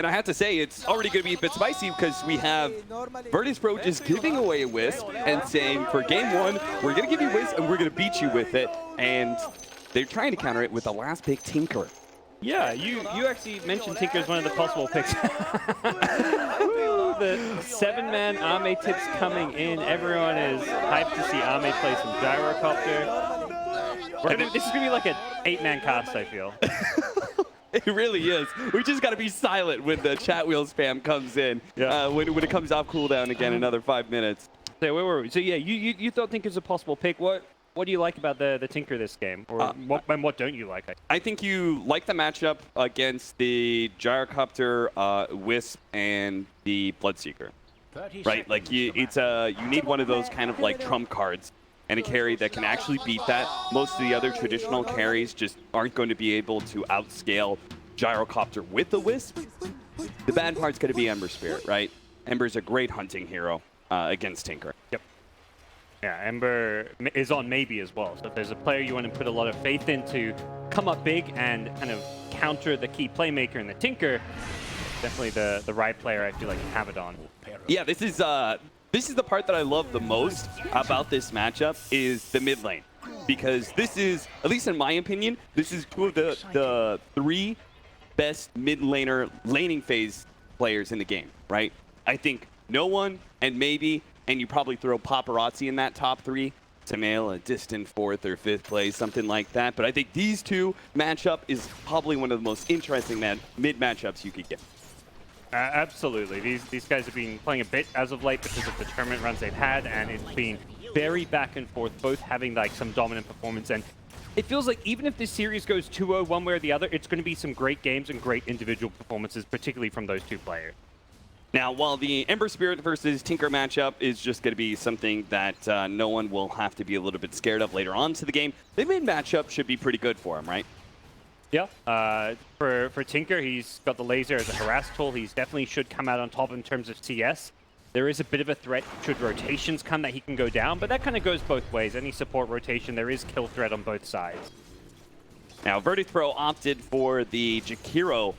And I have to say, it's already going to be a bit spicy because we have Virtus.pro just giving away a Wisp and saying, for game 1, we're going to give you Wisp and we're going to beat you with it. And they're trying to counter it with the last pick, Tinker. Yeah, you actually mentioned Tinker as one of the possible picks. The 7-man Ame tips coming in. Everyone is hyped to see Ame play some Gyrocopter. This is going to be like an 8-man cast, I feel. It really is. We just got to be silent when the chat wheel spam comes in. Yeah. When it comes off cooldown again, another 5 minutes. So where were we? So yeah, you thought Tinker's a possible pick. What do you like about the Tinker this game? Or what don't you like? I think you like the matchup against the Gyrocopter, Wisp, and the Bloodseeker. Right? Like, you need one of those kind of like trump cards and a carry that can actually beat that. Most of the other traditional carries just aren't going to be able to outscale Gyrocopter with the Wisp. The bad part's going to be Ember Spirit, right? Ember's a great hunting hero against Tinker. Yep. Yeah, Ember is on maybe as well. So if there's a player you want to put a lot of faith in to come up big and kind of counter the key playmaker in the Tinker, definitely the right player I feel like you have it on. Yeah, this is the part that I love the most about this matchup is the mid lane. Because this is, at least in my opinion, this is two of the 3 best mid laner laning phase players in the game, right? I think no one and maybe, and you probably throw Paparazzi in that top 3, Tamail a distant 4th or 5th place, something like that. But I think these two matchup is probably one of the most interesting mid matchups you could get. Absolutely. These guys have been playing a bit as of late because of the tournament runs they've had, and it's been very back and forth, both having like some dominant performance. And it feels like even if this series goes 2-0 one way or the other, it's going to be some great games and great individual performances, particularly from those 2 players. Now, while the Ember Spirit versus Tinker matchup is just going to be something that no one will have to be a little bit scared of later on to the game, the mid matchup should be pretty good for him, right? Yeah, for Tinker, he's got the laser as a harass tool. He's definitely should come out on top in terms of CS. There is a bit of a threat should rotations come that he can go down, but that kind of goes both ways. Any support rotation, there is kill threat on both sides. Now, Virtus.pro opted for the Jakiro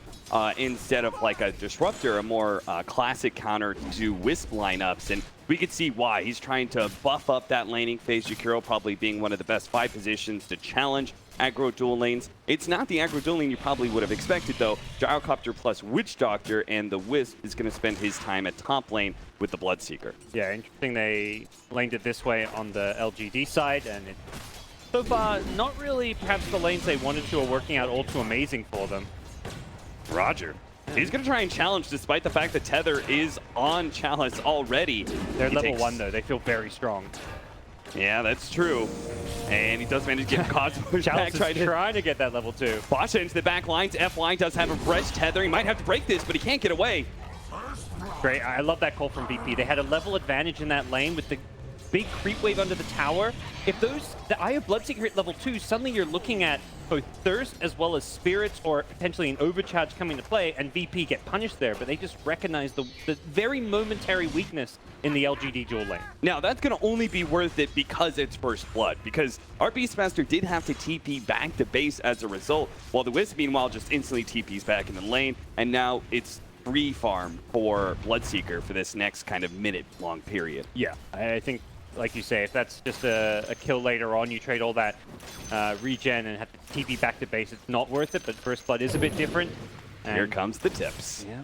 instead of like a Disruptor, a more classic counter to Wisp lineups, and we could see why. He's trying to buff up that laning phase, Jakiro probably being one of the best 5 positions to challenge aggro dual lanes. It's not the aggro dual lane you probably would have expected, though. Gyrocopter plus Witch Doctor, and the Wisp is going to spend his time at top lane with the Bloodseeker. Yeah, interesting they laned it this way on the LGD side, and so far, not really perhaps the lanes they wanted to are working out all too amazing for them. Roger. He's going to try and challenge despite the fact that Tether is on Chalice already. They're level 1, though. They feel very strong. Yeah, that's true. And he does manage to get caught. Chalice is trying to get that level 2. Basha into the back lines. F-Line does have a fresh Tether. He might have to break this, but he can't get away. Great. I love that call from VP. They had a level advantage in that lane with the big creep wave under the tower. If the Eye of Bloodseeker hit level 2, suddenly you're looking at both Thirst as well as Spirits or potentially an Overcharge coming to play, and VP get punished there, but they just recognize the very momentary weakness in the LGD dual lane. Now, that's going to only be worth it because it's First Blood, because our Beastmaster did have to TP back to base as a result, while the Wisp, meanwhile, just instantly TPs back in the lane, and now it's free farm for Bloodseeker for this next kind of minute-long period. Yeah, I think, like you say, if that's just a kill later on, you trade all that regen and have to TP back to base, it's not worth it, but First Blood is a bit different. And here comes the tips. Yeah.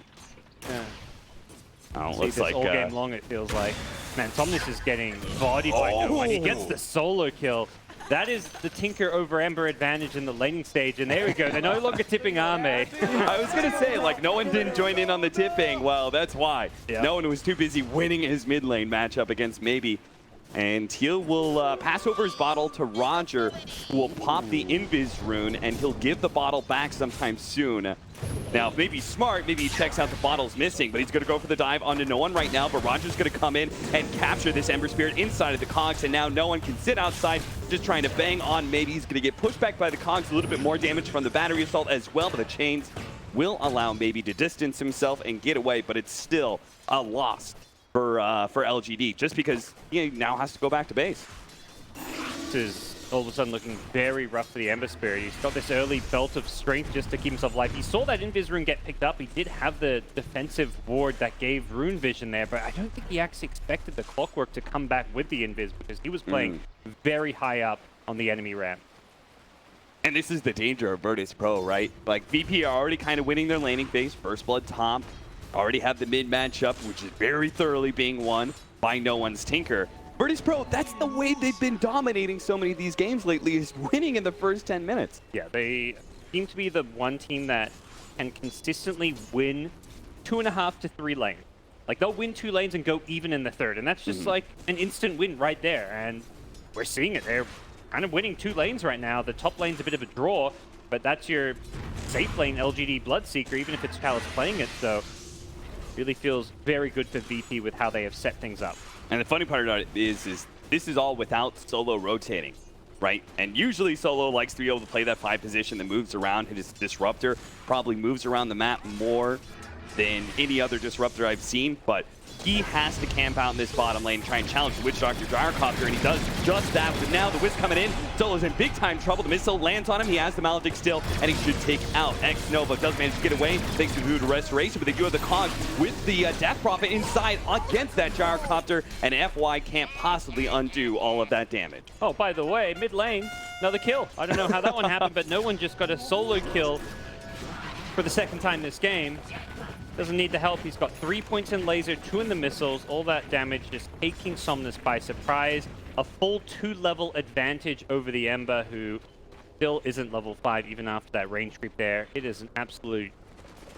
Oh, See looks this like all game long, it feels like. Man, Somnus is getting bodied by no one. He gets the solo kill. That is the Tinker over Ember advantage in the laning stage, and there we go. They're no longer tipping Ame. I was going to say, like, no one didn't join in on the tipping. Well, that's why. Yep. No one was too busy winning his mid lane matchup against Maybe. And he will pass over his bottle to Roger, who will pop the Invis rune, and he'll give the bottle back sometime soon. Now, if maybe smart, maybe he checks out the bottle's missing, but he's going to go for the dive onto no one right now, but Roger's going to come in and capture this Ember Spirit inside of the Cogs, and now no one can sit outside, just trying to bang on Maybe. He's going to get pushed back by the Cogs, a little bit more damage from the battery assault as well, but the chains will allow Maybe to distance himself and get away, but it's still a loss for LGD, just because he now has to go back to base. This is all of a sudden looking very rough for the Ember Spirit. He's got this early belt of strength just to keep himself alive. He saw that Invis rune get picked up. He did have the defensive ward that gave rune vision there, but I don't think he actually expected the Clockwork to come back with the Invis because he was playing very high up on the enemy ramp. And this is the danger of Virtus Pro, right? Like, VP are already kind of winning their laning phase. First Blood top. Already have the mid matchup, which is very thoroughly being won by no one's Tinker. Virtus Pro, that's the way they've been dominating so many of these games lately, is winning in the first 10 minutes. Yeah, they seem to be the one team that can consistently win 2.5 to 3 lanes. Like, they'll win 2 lanes and go even in the third, and that's just like an instant win right there, and we're seeing it. They're kind of winning 2 lanes right now. The top lane's a bit of a draw, but that's your safe lane LGD Bloodseeker, even if it's Chalice playing it, so really feels very good for VP with how they have set things up. And the funny part about it is this is all without Solo rotating, right? And usually Solo likes to be able to play that 5 position that moves around. His Disruptor probably moves around the map more than any other Disruptor I've seen, but he has to camp out in this bottom lane, try and challenge the Witch Doctor Gyrocopter, and he does just that. But now the Wisp coming in, Solo's in big time trouble. The missile lands on him. He has the Maledict still, and he should take out X-Nova. Does manage to get away thanks to Voodoo Restoration, but they do have the Cogs with the Death Prophet inside against that Gyrocopter, and FY can't possibly undo all of that damage. Oh, by the way, mid lane, another kill. I don't know how that one happened, but no one just got a solo kill for the second time this game. Doesn't need the help. He's got 3 points in laser, 2 in the missiles. All that damage just taking Somnus by surprise. A full 2-level advantage over the Ember, who still isn't level 5 even after that range creep there. It is an absolute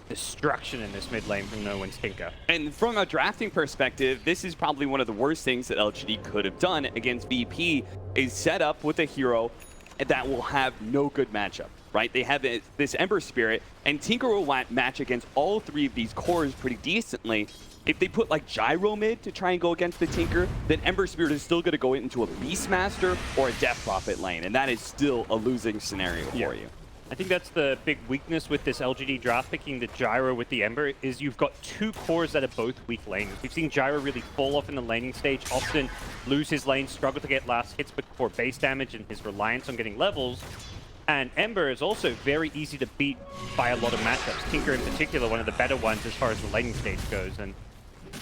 destruction in this mid lane from no one's Tinker. And from a drafting perspective, this is probably one of the worst things that LGD could have done against VP, is set up with a hero that will have no good matchup. Right, they have this Ember Spirit, and Tinker will match against all 3 of these cores pretty decently. If they put like Gyro mid to try and go against the Tinker, then Ember Spirit is still going to go into a Beastmaster or a Death Prophet lane, and that is still a losing scenario for you. I think that's the big weakness with this LGD draft, picking the Gyro with the Ember, is you've got 2 cores that are both weak lanes. We've seen Gyro really fall off in the laning stage, often lose his lane, struggle to get last hits with core base damage and his reliance on getting levels. And Ember is also very easy to beat by a lot of matchups. Tinker in particular, one of the better ones as far as the laning stage goes. And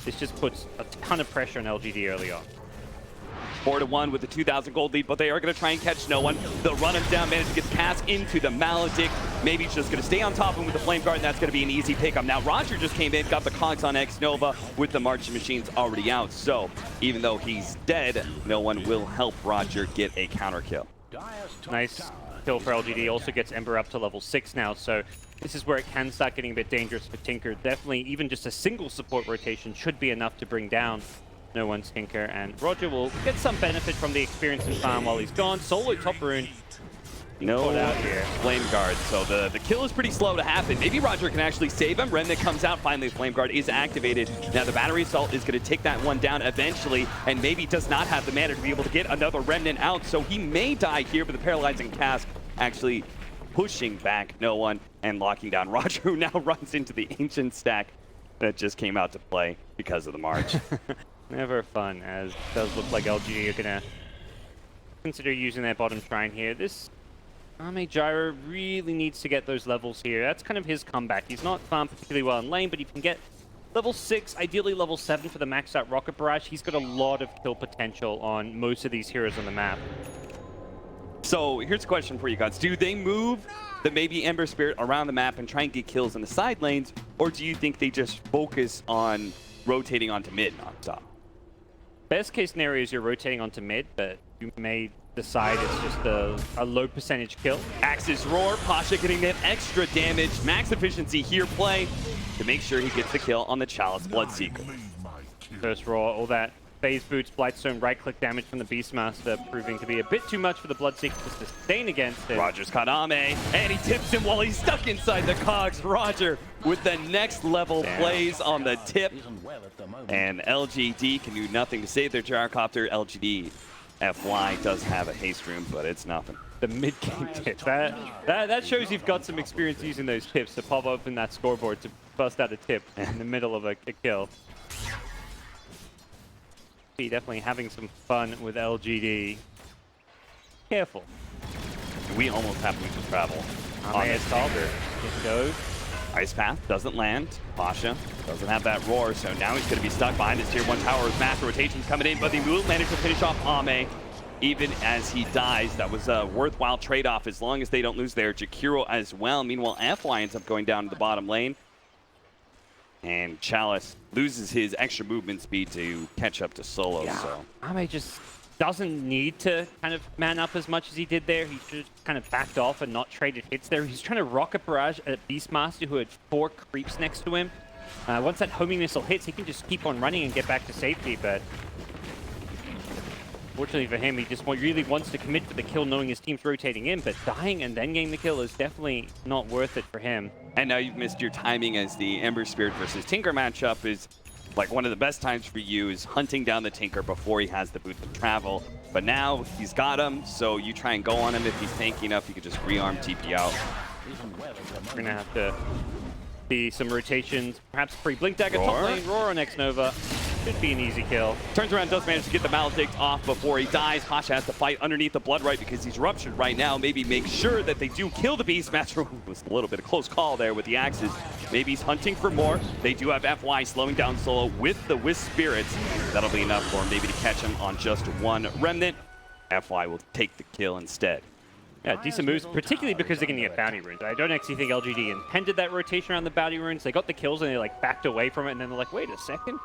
this just puts a ton of pressure on LGD early on. 4-1 with the 2,000 gold lead, but they are going to try and catch no one. They'll run him down, manage to get the cast into the Maledict. Maybe he's just going to stay on top of him with the Flame Guard, and that's going to be an easy pickup. Now, Roger just came in, got the Cogs on X-Nova with the Marching Machines already out. So, even though he's dead, no one will help Roger get a counter kill. Nice kill for LGD. Also gets Ember up to level 6 now, so this is where it can start getting a bit dangerous for Tinker. Definitely, even just a single support rotation should be enough to bring down no one's Tinker, and Roger will get some benefit from the experience and farm while he's gone. Solo top rune. No out here. Flame Guard, so the kill is pretty slow to happen. Maybe Roger can actually save him. Remnant comes out, finally Flame Guard is activated. Now the Battery Assault is going to take that one down eventually, and maybe does not have the mana to be able to get another Remnant out, so he may die here, but the Paralyzing Cast actually pushing back no one and locking down Roger, who now runs into the Ancient stack that just came out to play because of the March. Never fun, as it does look like LGD are going to consider using their bottom shrine here. This Ame Gyro really needs to get those levels here. That's kind of his comeback. He's not farmed particularly well in lane, but he can get level 6, ideally level 7 for the maxed out Rocket Barrage. He's got a lot of kill potential on most of these heroes on the map. So here's a question for you guys. Do they move the maybe Ember Spirit around the map and try and get kills in the side lanes, or do you think they just focus on rotating onto mid on top? Best case scenario is you're rotating onto mid, but you may decide it's just a low percentage kill. Axis Roar, Pasha getting that extra damage. Max efficiency here play to make sure he gets the kill on the Chalice Bloodseeker. First Roar, all that phase boots, Blightstone, right-click damage from the Beastmaster, proving to be a bit too much for the Bloodseeker to sustain against him. Roger's caught Ame, and he tips him while he's stuck inside the cogs. Roger with the next level plays on the tip. And LGD can do nothing to save their Gyrocopter. LGD FY does have a haste room, but it's nothing. The mid-game tip. That shows you've got some experience using those tips to pop open that scoreboard to bust out a tip in the middle of a kill. Definitely having some fun with LGD. careful. We almost have to travel. On his top. It goes. Ice Path doesn't land. Pasha doesn't have that roar, so now he's going to be stuck behind his tier 1 tower with mass rotations coming in, but they will manage to finish off Ame even as he dies. That was a worthwhile trade-off as long as they don't lose their Jakiro as well. Meanwhile, FY ends up going down to the bottom lane, and Chalice loses his extra movement speed to catch up to Solo. Yeah. So Ame just doesn't need to kind of man up as much as he did there. He should have kind of backed off and not traded hits there. He's trying to rocket barrage at Beastmaster, who had 4 creeps next to him. Once that homing missile hits, he can just keep on running and get back to safety, but fortunately for him, he just really wants to commit to the kill knowing his team's rotating in, but dying and then getting the kill is definitely not worth it for him. And now you've missed your timing, as the Ember Spirit versus Tinker matchup is like one of the best times for you is hunting down the Tinker before he has the boot to travel. But now he's got him, so you try and go on him. If he's tanky enough, you can just rearm TP out. We're going to have to see some rotations. Perhaps pre-Blink Dagger top lane, Roar on X-Nova. Should be an easy kill. Turns around, does manage to get the Maledict off before he dies. Pasha has to fight underneath the Blood Right because he's ruptured right now. Maybe make sure that they do kill the Beastmaster. It was a little bit of close call there with the axes. Maybe he's hunting for more. They do have FY slowing down Solo with the Wisp Spirits. That'll be enough for him maybe to catch him on just 1 Remnant. FY will take the kill instead. Yeah, decent moves, particularly because they're going to get bounty runes. I don't actually think LGD intended that rotation around the bounty runes. They got the kills and they like backed away from it, and then they're like, wait a second,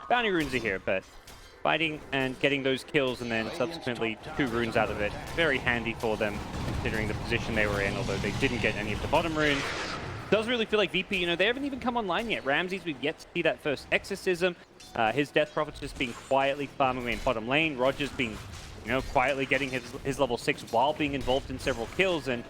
bounty runes are here. But fighting and getting those kills and then subsequently 2 runes out of it, very handy for them considering the position they were in, although they didn't get any of the bottom runes. Does really feel like VP, you know, they haven't even come online yet. Ramses, we've yet to see that first exorcism. His Death Prophet's just been quietly farming away in bottom lane. Roger's being, you know, quietly getting his level 6 while being involved in several kills, and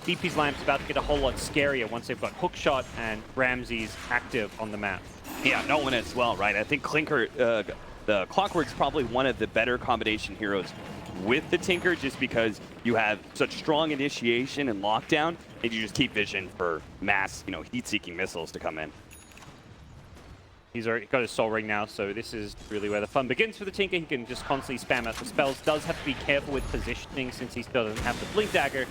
VP's lineup's about to get a whole lot scarier once they've got Hookshot and Ramses active on the map. Yeah, no one as well, right? I think Clinker, the Clockwork's probably one of the better combination heroes with the Tinker, just because you have such strong initiation and lockdown, and you just keep vision for mass, you know, heat-seeking missiles to come in. He's already got his Soul Ring now, so this is really where the fun begins for the Tinker. He can just constantly spam out the spells. Does have to be careful with positioning since he still doesn't have the Blink Dagger,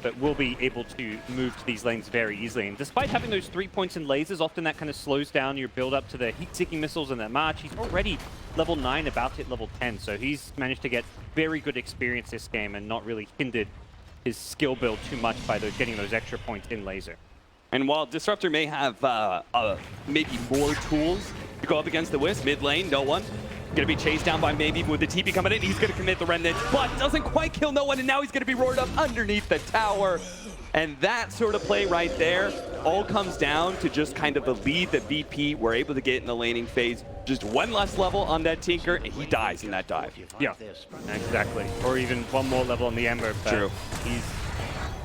but will be able to move to these lanes very easily. And despite having those 3 points in lasers, often that kind of slows down your build up to the heat-seeking missiles and that march. He's already level 9, about to hit level 10, so he's managed to get very good experience this game and not really hindered his skill build too much by getting those extra points in laser. And while Disruptor may have maybe more tools to go up against the Wisp, mid lane, no one. Going to be chased down by maybe with the TP coming in. He's going to commit the Remnant, but doesn't quite kill no one, and now he's going to be roared up underneath the tower. And that sort of play right there all comes down to just kind of the lead that VP were able to get in the laning phase. Just 1 less level on that Tinker, and he dies in that dive. Yeah, exactly. Or even 1 more level on the Ember. But true. He's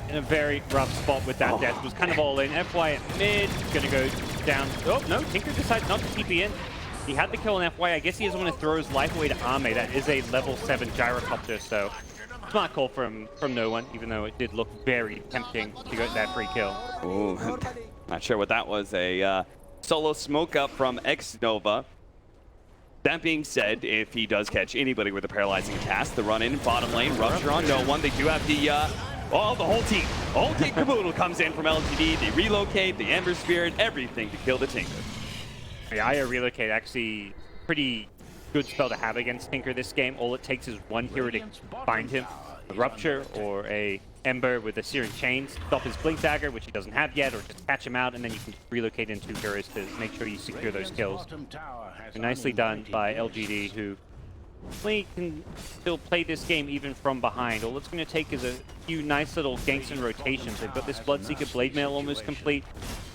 in a very rough spot with that death. Was kind of all in. FY at mid, going to go down. Oh, no, Tinker decided not to TP in. He had the kill on FY. I guess he doesn't want to throw his life away to Ame. That is a level 7 gyrocopter, so smart call from no one, even though it did look very tempting to get that free kill. Ooh, not sure what that was. A solo smoke up from X-Nova. That being said, if he does catch anybody with a paralyzing cast, the run in bottom lane, rupture on no one. They do have the whole team. Whole team caboodle comes in from LGD. They relocate, the Ember Spirit, everything to kill the Tinker. Yeah, Aya relocate actually pretty good spell to have against Tinker this game. All it takes is 1 hero to find him, a Rupture or a Ember with a Searing Chain, stop his Blink Dagger, which he doesn't have yet, or just catch him out, and then you can relocate in 2 heroes to make sure you secure those kills. Nicely done by LGD, who can still play this game even from behind. All it's going to take is a few nice little ganks and rotations. They've got this Bloodseeker Blade Mail almost complete.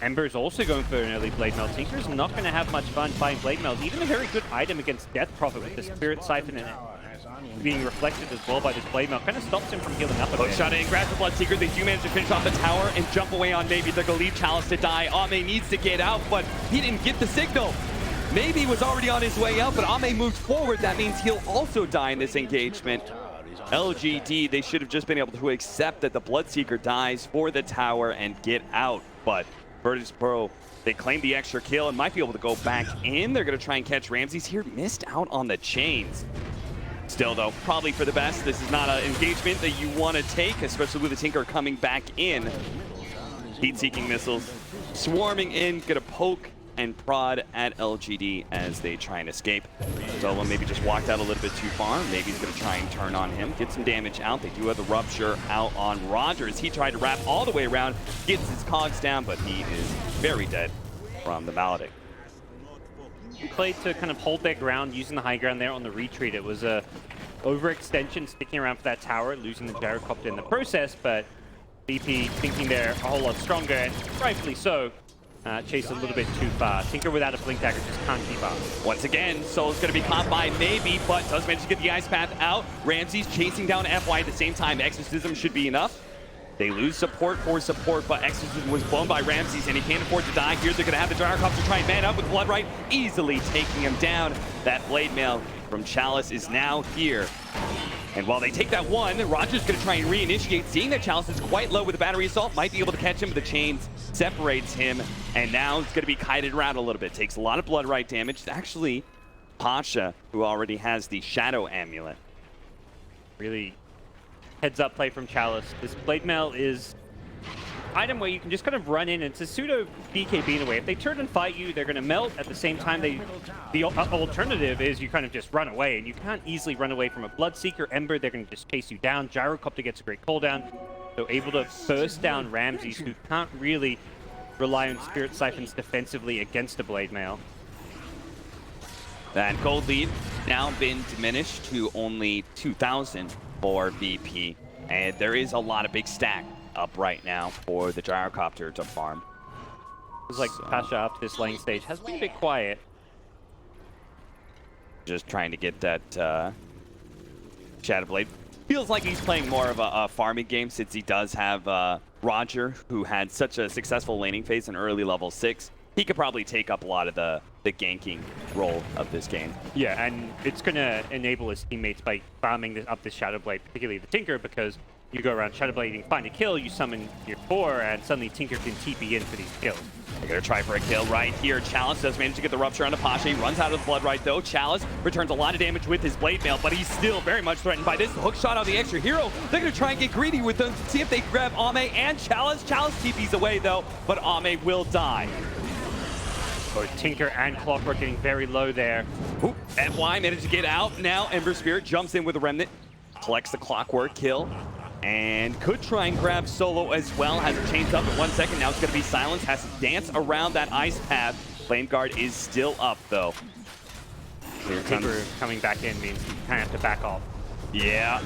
Ember's also going for an early Blade Mail. Tinker's not going to have much fun fighting Blade Mails. Even a very good item against Death Prophet with the Spirit Siphon in it being reflected as well by this Blade Mail kind of stops him from healing up a bit. Shot in, grabs the Bloodseeker. They do manage to finish off the tower and jump away on maybe. They're going to leave Chalice to die. Ame needs to get out, but he didn't get the signal. Maybe he was already on his way out, but Ame moves forward. That means he'll also die in this engagement. LGD, they should have just been able to accept that the Bloodseeker dies for the tower and get out. But Virtus Pro, they claim the extra kill and might be able to go back in. They're going to try and catch Ramses here. Missed out on the chains. Still, though, probably for the best. This is not an engagement that you want to take, especially with the Tinker coming back in. Heat-seeking missiles swarming in, gonna poke and prod at LGD as they try and escape. Zola maybe just walked out a little bit too far. Maybe he's gonna try and turn on him, get some damage out. They do have the Rupture out on Rogers. He tried to wrap all the way around, gets his cogs down, but he is very dead from the Maledict. Played to kind of hold their ground, using the high ground there on the retreat. It was a overextension, sticking around for that tower, losing the gyrocopter in the process, but VP thinking they're a whole lot stronger, and rightfully so. Chased a little bit too far. Tinker without a blink dagger just can't keep up. Once again, Soul's going to be caught by maybe, but does manage to get the ice path out. Ramsey's chasing down FY at the same time. Exorcism should be enough. They lose support for support, but Exorcism was blown by Ramses, and he can't afford to die here. They're going to have the Gyrocopter try and man up with Bloodright, easily taking him down. That blade mail from Chalice is now here. And while they take that one, Roger's going to try and reinitiate, seeing that Chalice is quite low with the battery assault, might be able to catch him, but the chains separates him, and now it's going to be kited around a little bit. Takes a lot of Bloodright damage. Actually, Pasha, who already has the Shadow Amulet. Really heads up play from Chalice. This blade mail is item where you can just kind of run in. It's a pseudo BKB in a way. If they turn and fight you, they're going to melt. At the same time, the alternative is you kind of just run away, and you can't easily run away from a Bloodseeker Ember. They're going to just chase you down. Gyrocopter gets a great cooldown, so able to burst down Ramses, who can't really rely on Spirit Siphons defensively against a blade mail. That gold lead now been diminished to only 2,000 for VP, and there is a lot of big stack up right now for the Gyrocopter to farm. It's like Pasha after this lane stage has been a bit quiet. Just trying to get that Shadow Blade. Feels like he's playing more of a farming game, since he does have Roger, who had such a successful laning phase in early level 6. He could probably take up a lot of the ganking role of this game. Yeah, and it's going to enable his teammates by farming up this Shadow Blade, particularly the Tinker, because you go around Shadow Blading, find a kill, you summon your 4, and suddenly Tinker can TP in for these kills. They're going to try for a kill right here. Chalice does manage to get the Rupture onto Pasha. He runs out of the Bloodright, though. Chalice returns a lot of damage with his Blade Mail, but he's still very much threatened by this hook shot on the extra hero. They're going to try and get greedy with them to see if they can grab Ame and Chalice. Chalice TP's away, though, but Ame will die. Both Tinker and Clockwork getting very low there. Ooh, FY managed to get out. Now Ember Spirit jumps in with a Remnant, collects the Clockwork kill, and could try and grab Solo as well. Has it chains up in 1 second. Now it's going to be Silence. Has to dance around that ice path. Flame Guard is still up, though. Tinker coming back in means you kind of have to back off. Yeah,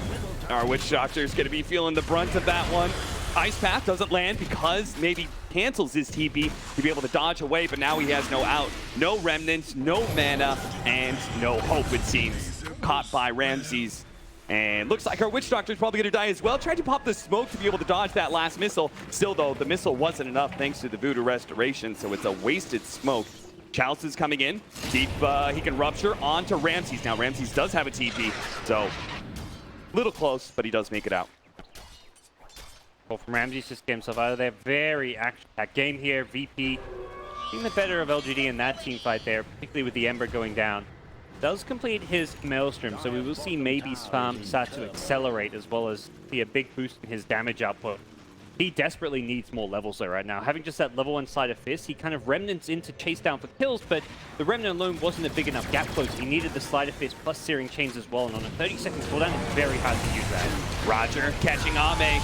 our Witch Doctor's going to be feeling the brunt of that one. Ice Path doesn't land because maybe cancels his TP to be able to dodge away, but now he has no out. No Remnants, no mana, and no hope, it seems. Caught by Ramses. And looks like our Witch Doctor's probably going to die as well. Tried to pop the smoke to be able to dodge that last missile. Still, though, the missile wasn't enough thanks to the Voodoo Restoration, so it's a wasted smoke. Chalice is coming in. Deep, he can Rupture onto Ramses. Now, Ramses does have a TP, so little close, but he does make it out. Well, from Ramses just get himself out of there. Very action-packed game here. VP being the better of LGD in that team fight there, particularly with the Ember going down. Does complete his Maelstrom, so we will see maybe's farm start to accelerate, as well as see a big boost in his damage output. He desperately needs more levels though right now. Having just that level 1 Sleight of Fist, he kind of Remnants in to chase down for kills, but the Remnant alone wasn't a big enough gap close. He needed the Sleight of Fist plus Searing Chains as well, and on a 30-second cooldown, it's very hard to use that. Roger catching Ame.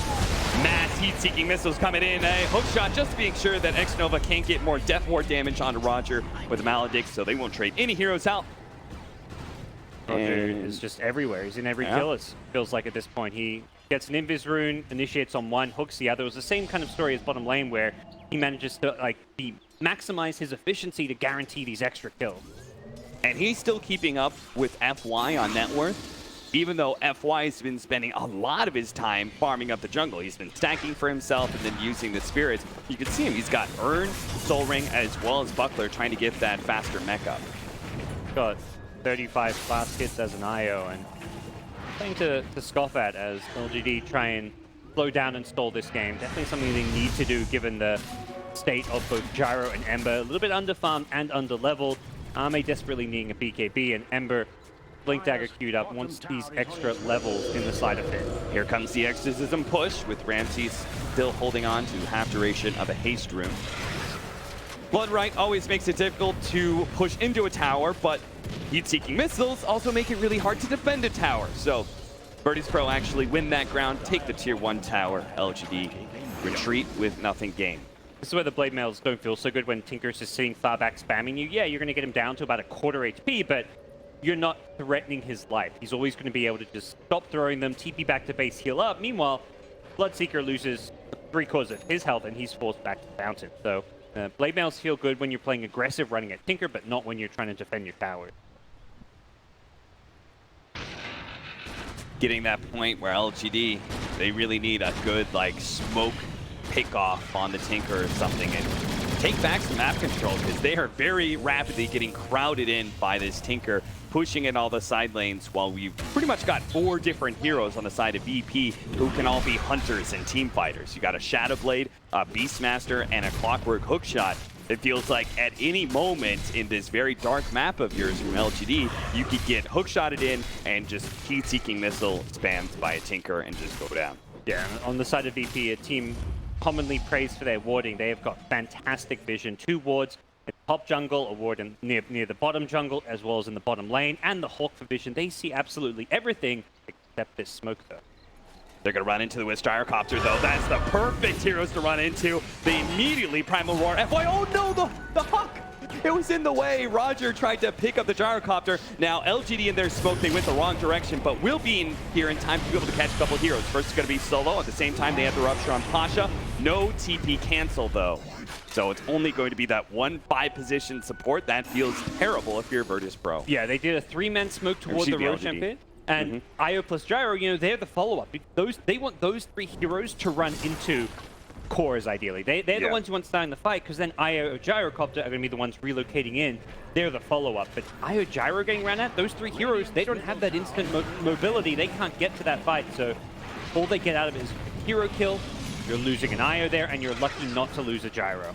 Mass heat-seeking missiles coming in. A hook shot just to make sure that X-Nova can't get more Death Ward damage onto Roger with Maledict, so they won't trade any heroes out. Roger is just everywhere. He's in every kill, it feels like at this point. He gets an Invis Rune, initiates on one, hooks the other. It was the same kind of story as bottom lane, where he manages to maximize his efficiency to guarantee these extra kills. And he's still keeping up with FY on net worth, even though FY has been spending a lot of his time farming up the jungle. He's been stacking for himself and then using the spirits. You can see him, he's got Urn, Soul Ring, as well as Buckler trying to get that faster mech up. Got 35 fast hits as an IO, and something to scoff at as LGD try and slow down and stall this game. Definitely something they need to do given the state of both Gyro and Ember. A little bit underfarmed and underleveled. Ame desperately needing a BKB, and Ember Blink Dagger queued up, wants these extra levels in the side of it. Here comes the Exorcism push with Ramsey still holding on to half duration of a haste rune. Bloodright always makes it difficult to push into a tower, but heat-seeking missiles also make it really hard to defend a tower. So Virtus.pro actually win that ground, take the tier 1 tower. LGD retreat with nothing gained. This is where the blade mails don't feel so good when Tinker's just sitting far back spamming you. Yeah, you're going to get him down to about a quarter HP, but you're not threatening his life. He's always going to be able to just stop throwing them, TP back to base, heal up. Meanwhile, Bloodseeker loses 3/4 of his health and he's forced back to the fountain. So blade mails feel good when you're playing aggressive running at Tinker, but not when you're trying to defend your tower. Getting that point where LGD, they really need a good like smoke pick off on the Tinker or something and take back some map control, because they are very rapidly getting crowded in by this Tinker, pushing in all the side lanes while we've pretty much got 4 different heroes on the side of VP who can all be hunters and team fighters. You got a Shadowblade, a Beastmaster, and a Clockwork Hookshot. It feels like at any moment in this very dark map of yours from LGD, you could get hookshotted in and just heat-seeking missile spammed by a Tinker and just go down. Yeah, on the side of VP, a team commonly praised for their warding. They have got fantastic vision. 2 wards in top jungle, a ward near the bottom jungle, as well as in the bottom lane, and the Hawk for vision. They see absolutely everything except this smoke, though. They're going to run into the Wisp Gyrocopter, though. That's the perfect heroes to run into. They immediately Primal Roar. FY, oh no, the Hawk! It was in the way. Roger tried to pick up the Gyrocopter. Now, LGD in their smoke, they went the wrong direction, but will be in here in time to be able to catch a couple heroes. First, it's going to be Solo. At the same time, they have the Rupture on Pasha. No TP cancel, though. So it's only going to be that 1-5 position support. That feels terrible if you're Virtus.pro. Yeah, they did a 3-man smoke toward the Roshan Pit. And IO plus Gyro, you know, they're the follow-up. They want those 3 heroes to run into cores, ideally. They're the ones who want to start in the fight, because then IO or Gyrocopter are going to be the ones relocating in. They're the follow-up. But IO Gyro getting ran at, those 3 heroes, they don't have that instant mobility. They can't get to that fight. So all they get out of it is a hero kill. You're losing an IO there, and you're lucky not to lose a Gyro.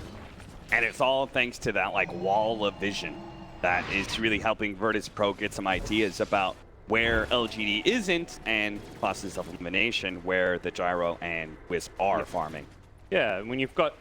And it's all thanks to that like wall of vision that is really helping Virtus.pro get some ideas about where LGD isn't, and process of elimination where the Gyro and Wisp are farming. Yeah, when you've got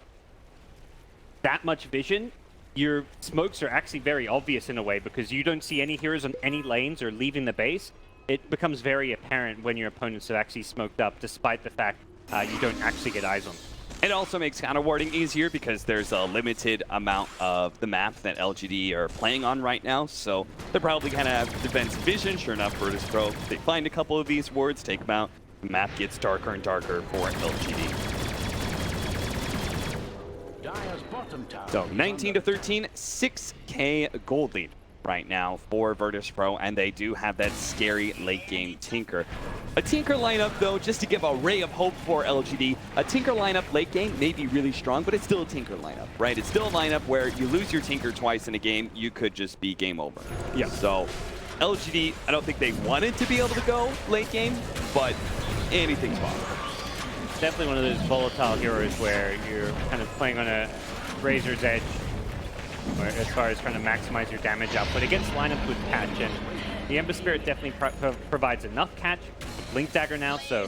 that much vision, your smokes are actually very obvious in a way, because you don't see any heroes on any lanes or leaving the base. It becomes very apparent when your opponents have actually smoked up, despite the fact you don't actually get eyes on them. It also makes counter warding easier because there's a limited amount of the map that LGD are playing on right now, so they're probably going to have defensive vision. Sure enough, Virtus.pro, they find a couple of these wards, take them out. The map gets darker and darker for LGD. So 19-13, 6K gold lead right now for Virtus.pro, and they do have that scary late game Tinker. A Tinker lineup, though, just to give a ray of hope for LGD, a Tinker lineup late game may be really strong, but it's still a Tinker lineup, right? It's still a lineup where you lose your Tinker twice in a game, you could just be game over. Yeah. So LGD, I don't think they wanted to be able to go late game, but anything's possible. Definitely one of those volatile heroes where you're kind of playing on a razor's edge as far as trying to maximize your damage output against lineups with catch, and the Ember Spirit definitely provides enough catch. Blink Dagger now, so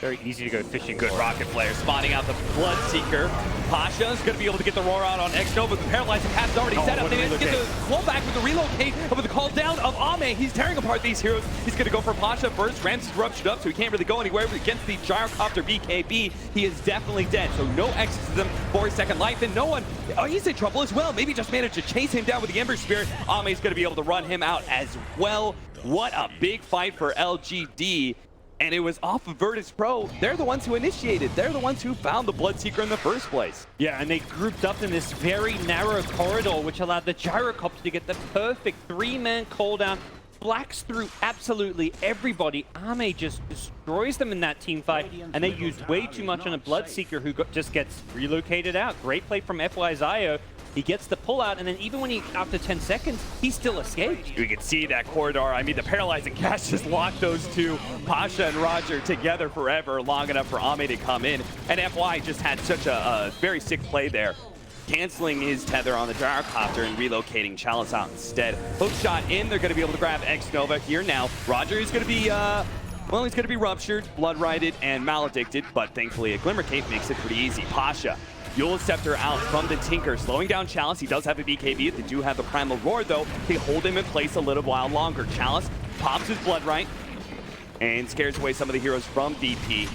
very easy to go fishing. Good rocket player spotting out the Bloodseeker. Pasha's going to be able to get the roar out on Exo, but the paralyzing cat's already set up. They didn't get the pull back with the relocate, but with the call down of Ame, he's tearing apart these heroes. He's going to go for Pasha first. Ramsey's ruptured up, so he can't really go anywhere. But against the Gyrocopter BKB, he is definitely dead. So no exorcism for his second life, and no one, oh, he's in trouble as well. Maybe just managed to chase him down with the Ember Spirit. Ame's going to be able to run him out as well. What a big fight for LGD. And it was off of Virtus.pro. They're the ones who initiated. They're the ones who found the Bloodseeker in the first place. Yeah, and they grouped up in this very narrow corridor, which allowed the Gyrocopter to get the perfect 3-man cooldown. Blacks through absolutely everybody. Ame just destroys them in that team fight, and they used way too much on a Bloodseeker who just gets relocated out. Great play from FY's IO. He gets the pull out, and then even when after 10 seconds, he still escaped. You can see that corridor. I mean, the paralyzing catch just locked those two, Pasha and Roger, together forever, long enough for Ame to come in. And FY just had such a very sick play there. canceling his tether on the gyrocopter and relocating Chalice out instead. Hook shot in, they're going to be able to grab X-Nova here now. Roger is going to be, well, he's going to be ruptured, blood-righted, and maledicted, but thankfully a Glimmer Cape makes it pretty easy. Pasha, Eul's Scepter out from the Tinker, slowing down Chalice. He does have a BKB. They do have the Primal Roar, though. They hold him in place a little while longer. Chalice pops his blood right and scares away some of the heroes from VP,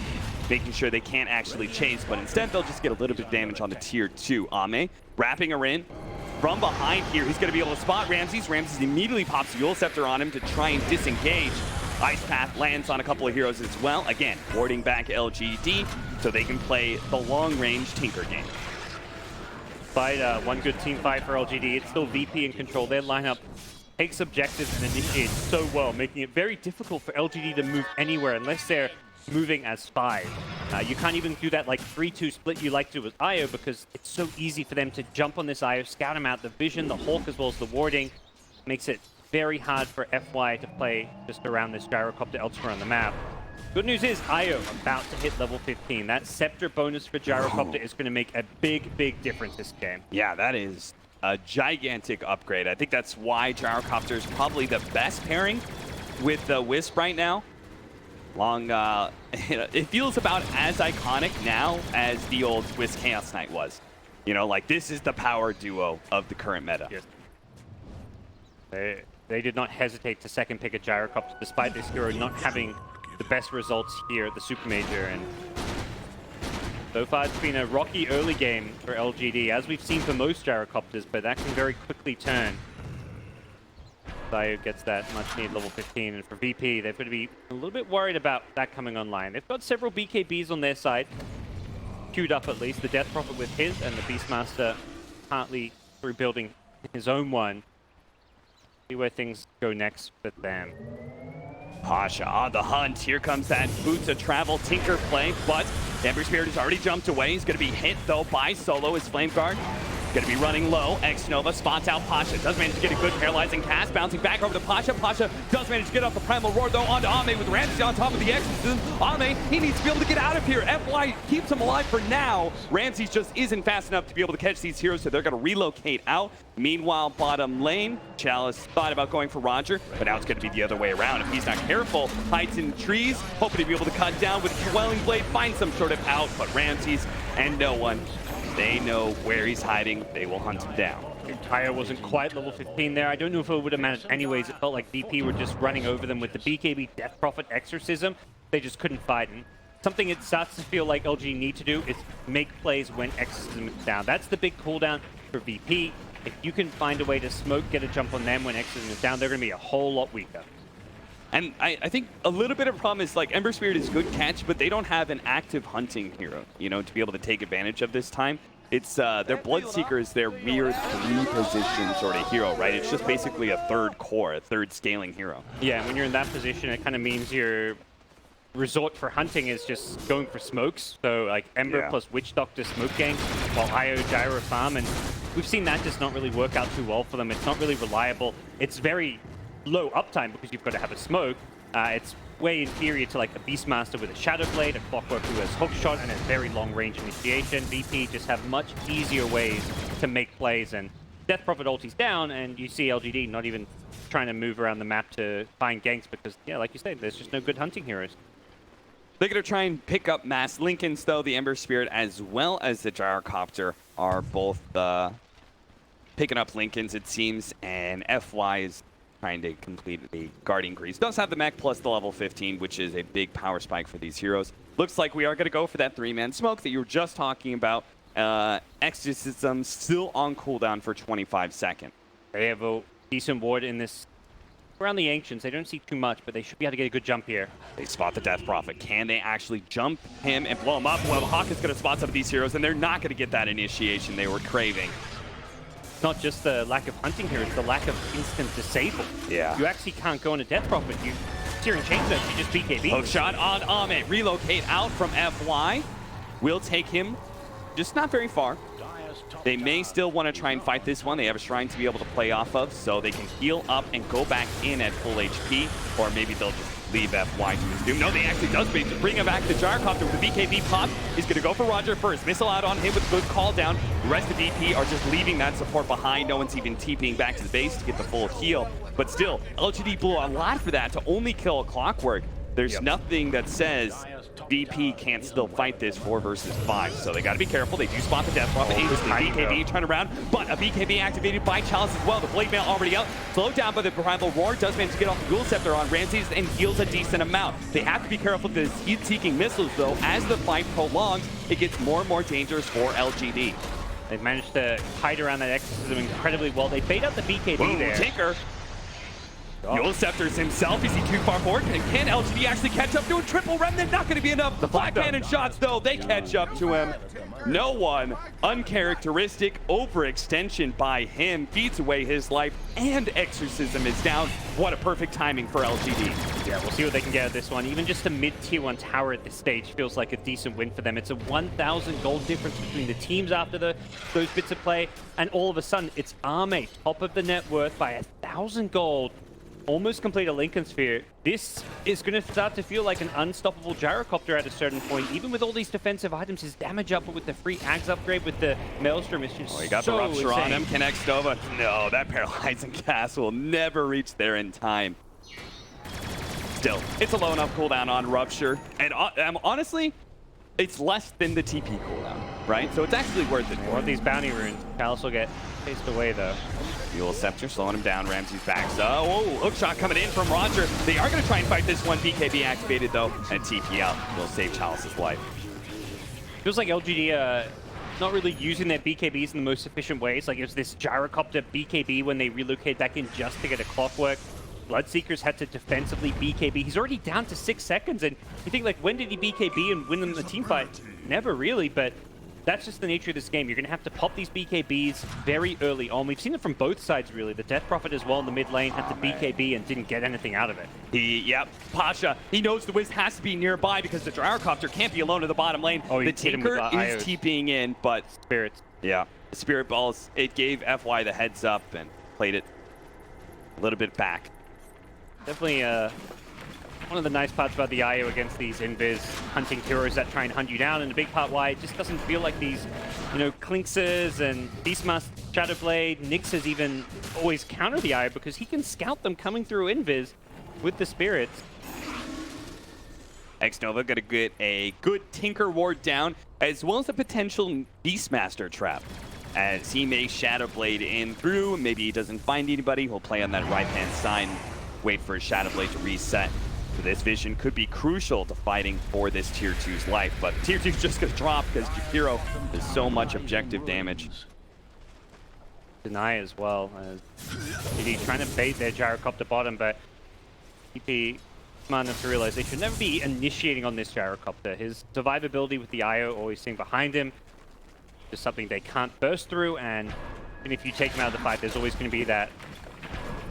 making sure they can't actually chase, but instead they'll just get a little bit of damage on the tier 2. Ame wrapping her in from behind here. He's going to be able to spot Ramses. Ramses immediately pops Eul Scepter on him to try and disengage. Ice Path lands on a couple of heroes as well. Again, warding back LGD so they can play the long-range Tinker game. Despite one good team fight for LGD, it's still VP in control. Their lineup takes objectives and initiates so well, making it very difficult for LGD to move anywhere unless they're moving as 5. You can't even do that like 3-2 split you like to with IO because it's so easy for them to jump on this IO, scout him out, the vision, the Hawk as well as the warding. Makes it very hard for FY to play just around this gyrocopter elsewhere on the map. Good news is IO about to hit level 15. That Scepter bonus for gyrocopter is going to make a big, big difference this game. Yeah, that is a gigantic upgrade. I think that's why gyrocopter is probably the best pairing with the Wisp right now. It feels about as iconic now as the old Wisp Chaos Knight was. You know, like this is the power duo of the current meta. Yes. They did not hesitate to second pick a gyrocopter despite this hero not having the best results here at the Supermajor. And so far it's been a rocky early game for LGD, as we've seen for most gyrocopters, but that can very quickly turn. Sayo gets that much needed level 15, and for VP, they're going to be a little bit worried about that coming online. They've got several BKBs on their side, queued up at least. The Death Prophet with his, and the Beastmaster partly through building his own one. See where things go next for them. Pasha on the hunt. Here comes that Boots of Travel Tinker play, but Ember Spirit has already jumped away. He's going to be hit, though, by Solo, his Flame Guard. Going to be running low. X-Nova spots out Pasha. Does manage to get a good paralyzing cast. Bouncing back over to Pasha. Pasha does manage to get off the Primal Roar, though, onto Ame with Ramsey on top of the Exorcism. Ame, he needs to be able to get out of here. FY keeps him alive for now. Ramsey just isn't fast enough to be able to catch these heroes, so they're going to relocate out. Meanwhile, bottom lane, Chalice thought about going for Roger, but now it's going to be the other way around. If he's not careful, hides in trees, hoping to be able to cut down with Quelling Blade, find some sort of out, but Ramses and no one. They know where he's hiding. They will hunt him down. Tyre wasn't quite level 15 there. I don't know if it would have managed anyways. It felt like VP were just running over them with the BKB Death Prophet Exorcism. They just couldn't fight. And something it starts to feel like LG need to do is make plays when Exorcism is down. That's the big cooldown for VP. If you can find a way to smoke, get a jump on them when Exorcism is down, they're going to be a whole lot weaker. And I think a little bit of problem is, like, Ember Spirit is good catch, but they don't have an active hunting hero, you know, to be able to take advantage of this time. It's their Bloodseeker is their weird 3-position sort of hero, right? It's just basically a third core, a third scaling hero. Yeah, when you're in that position, it kind of means your resort for hunting is just going for smokes. So, like, Ember plus Witch Doctor smoke gang, while IO Gyro farm, and we've seen that just not really work out too well for them. It's not really reliable. It's very low uptime because you've got to have a smoke. It's way inferior to like a Beastmaster with a Shadow Blade, a Clockwork who has hook shot and a very long range initiation. VP just have much easier ways to make plays, and Death Prophet ulti's down, and you see LGD not even trying to move around the map to find ganks because, yeah, like you said, there's just no good hunting heroes. They're going to try and pick up mass Lincolns, though. The Ember Spirit as well as the Gyrocopter are both picking up Lincolns, it seems, and FY is trying to complete a Guardian Grease. Does have the mech plus the level 15, which is a big power spike for these heroes. Looks like we are going to go for that 3-man smoke that you were just talking about. Exorcism still on cooldown for 25 seconds. They have a decent ward in this. Around the Ancients, they don't see too much, but they should be able to get a good jump here. They spot the Death Prophet. Can they actually jump him and blow him up? Well, Hawk is going to spot some of these heroes, and they're not going to get that initiation they were craving. It's not just the lack of hunting here, it's the lack of instant disable. Yeah. You actually can't go on a Death Prophet. You Searing Chainsaw, you just BKB. Hook shot on Ame. Relocate out from FY. Will take him just not very far. They may still want to try and fight this one. They have a shrine to be able to play off of, so they can heal up and go back in at full HP, or maybe they'll just leave FY to his doom. No, they actually does bring him back to Gyrocopter with the BKB pop. He's going to go for Roger first. Missile out on him with a good call down. The rest of VP are just leaving that support behind. No one's even TPing back to the base to get the full heal. But still, LGD blew a lot for that to only kill Clockwork. There's nothing that says VP can't still fight this 4 versus 5, so they got to be careful. They do spot the death drop. It was the BKB turn around, but a BKB activated by Chalice as well. The Blade Mail already out, slowed down by the Primal Roar. Does manage to get off the Dual Scepter on Ramses and heals a decent amount. They have to be careful with the heat-seeking missiles, though. As the fight prolongs, it gets more and more dangerous for LGD. They've managed to hide around that exorcism incredibly well. They bait out the BKB there. Tinker. Dual Scepters himself, is he too far forward? And can LGD actually catch up to him? Triple Remnant, not going to be enough. The Black Cannon shots, though, they catch up to him. No one, uncharacteristic overextension by him, feeds away his life, and Exorcism is down. What a perfect timing for LGD. Yeah, we'll see what they can get at this one. Even just a mid-tier 1 tower at this stage feels like a decent win for them. It's a 1,000 gold difference between the teams after those bits of play, and all of a sudden, it's Arme, top of the net worth by 1,000 gold. Almost complete a Lincoln Sphere. This is going to start to feel like an unstoppable Gyrocopter at a certain point. Even with all these defensive items, his damage up with the free Ags upgrade with the Maelstrom is just he got so the Rupture insane. on him. Connects Nova. No, that Paralyzing Cast will never reach there in time. Still, it's a low enough cooldown on Rupture. And honestly, it's less than the TP cooldown, right? So it's actually worth it. More of these bounty runes. Chalice will get chased away, though. Dual Scepter slowing him down. Ramsey's back. So, whoa, hook shot coming in from Roger. They are going to try and fight this one. BKB activated, though, and TP out will save Chalice's life. Feels like LGD not really using their BKBs in the most efficient ways. Like, it was this Gyrocopter BKB when they relocate back in just to get a Clockwork. Bloodseekers had to defensively BKB. He's already down to 6 seconds, and you think, like, when did he BKB and win them the team fight? Never really, but that's just the nature of this game. You're going to have to pop these BKBs very early on. We've seen it from both sides, really. The Death Prophet as well in the mid lane had to BKB and didn't get anything out of it. Pasha, he knows the Wiz has to be nearby because the Gyrocopter can't be alone in the bottom lane. Oh, the Tinker is TPing in, but Spirits. Yeah, the Spirit Balls, it gave FY the heads up and played it a little bit back. Definitely one of the nice parts about the IO against these invis hunting heroes that try and hunt you down, and a big part why it just doesn't feel like these, Clinxes and Beastmaster, Shadowblade, Nyxes even always counter the IO because he can scout them coming through invis with the spirits. X-Nova gonna get a good Tinker ward down, as well as a potential Beastmaster trap. As he may Shadowblade in through, maybe he doesn't find anybody, he'll play on that right-hand side, wait for his Shadowblade to reset. So this vision could be crucial to fighting for this Tier 2's life, but Tier 2's just gonna drop because Jakiro does so much objective damage. Deny as well. He's trying to bait their Gyrocopter bottom, but TP smart enough to realize they should never be initiating on this Gyrocopter. His survivability with the IO always sitting behind him is something they can't burst through, and even if you take him out of the fight, there's always going to be that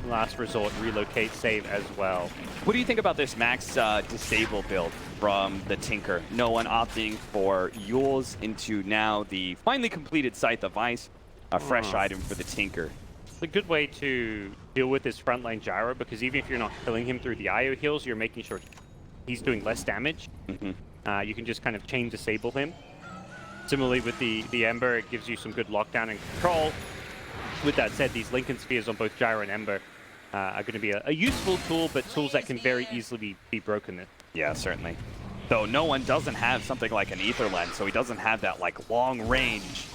last resort relocate save as well. What do you think about this max disable build from the Tinker? No one opting for Yules into now the finally completed Scythe of Ice, a fresh item for the Tinker. It's a good way to deal with this frontline Gyro, because even if you're not killing him through the IO heals, you're making sure he's doing less damage. You can just kind of chain disable him. Similarly with the Ember, it gives you some good lockdown and control. With that said, these Lincoln Spheres on both Gyro and Ember are going to be a useful tool, but tools that can very easily be broken. Yeah, certainly. Though no one doesn't have something like an Ether Lens, so he doesn't have that like long range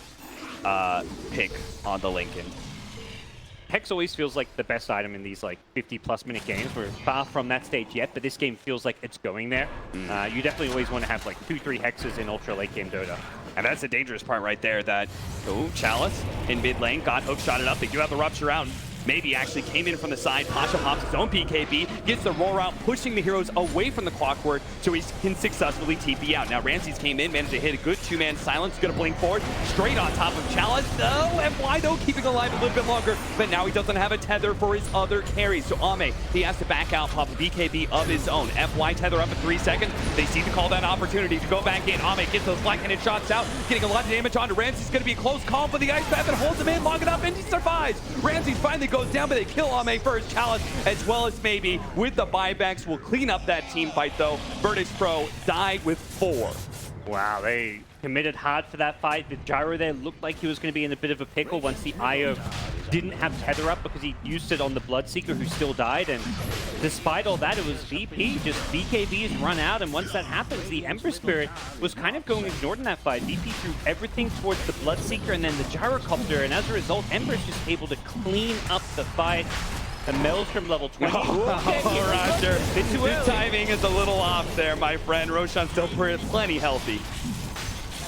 pick on the Lincoln. Hex always feels like the best item in these like 50+ minute games. We're far from that stage yet, but this game feels like it's going there. You definitely always want to have like 2-3 hexes in ultra late game Dota. And that's the dangerous part right there, that, Chalice in mid lane got hook shotted up. They do have the Rupture out. Maybe actually came in from the side. Pasha pops his own PKB, gets the roar out, pushing the heroes away from the Clockwork so he can successfully TP out. Now Ramses came in, managed to hit a good 2-man silence, gonna blink forward, straight on top of Chalice. No, FY though, keeping alive a little bit longer, but now he doesn't have a tether for his other carries. So Ame, he has to back out, pop a BKB of his own. FY tether up in 3 seconds. They seem to call that opportunity to go back in. Ame gets those black-handed shots out, getting a lot of damage onto Ramses. Gonna be a close call, but the Ice Path that holds him in long enough, and he survives. Ramses finally goes down, but they kill Ame first. Chalice, as well as maybe with the buybacks, will clean up that team fight, though. Virtus Pro died with 4. Wow, they committed hard for that fight. The Gyro there looked like he was going to be in a bit of a pickle once the IO didn't have tether up because he used it on the Bloodseeker who still died. And despite all that, it was VP, just BKBs run out. And once that happens, the Emperor Spirit was kind of going ignored in that fight. VP threw everything towards the Bloodseeker and then the Gyrocopter. And as a result, Emperor's just able to clean up the fight. The Maelstrom level 20. Roger. The timing is a little off there, my friend. Roshan's still plenty healthy.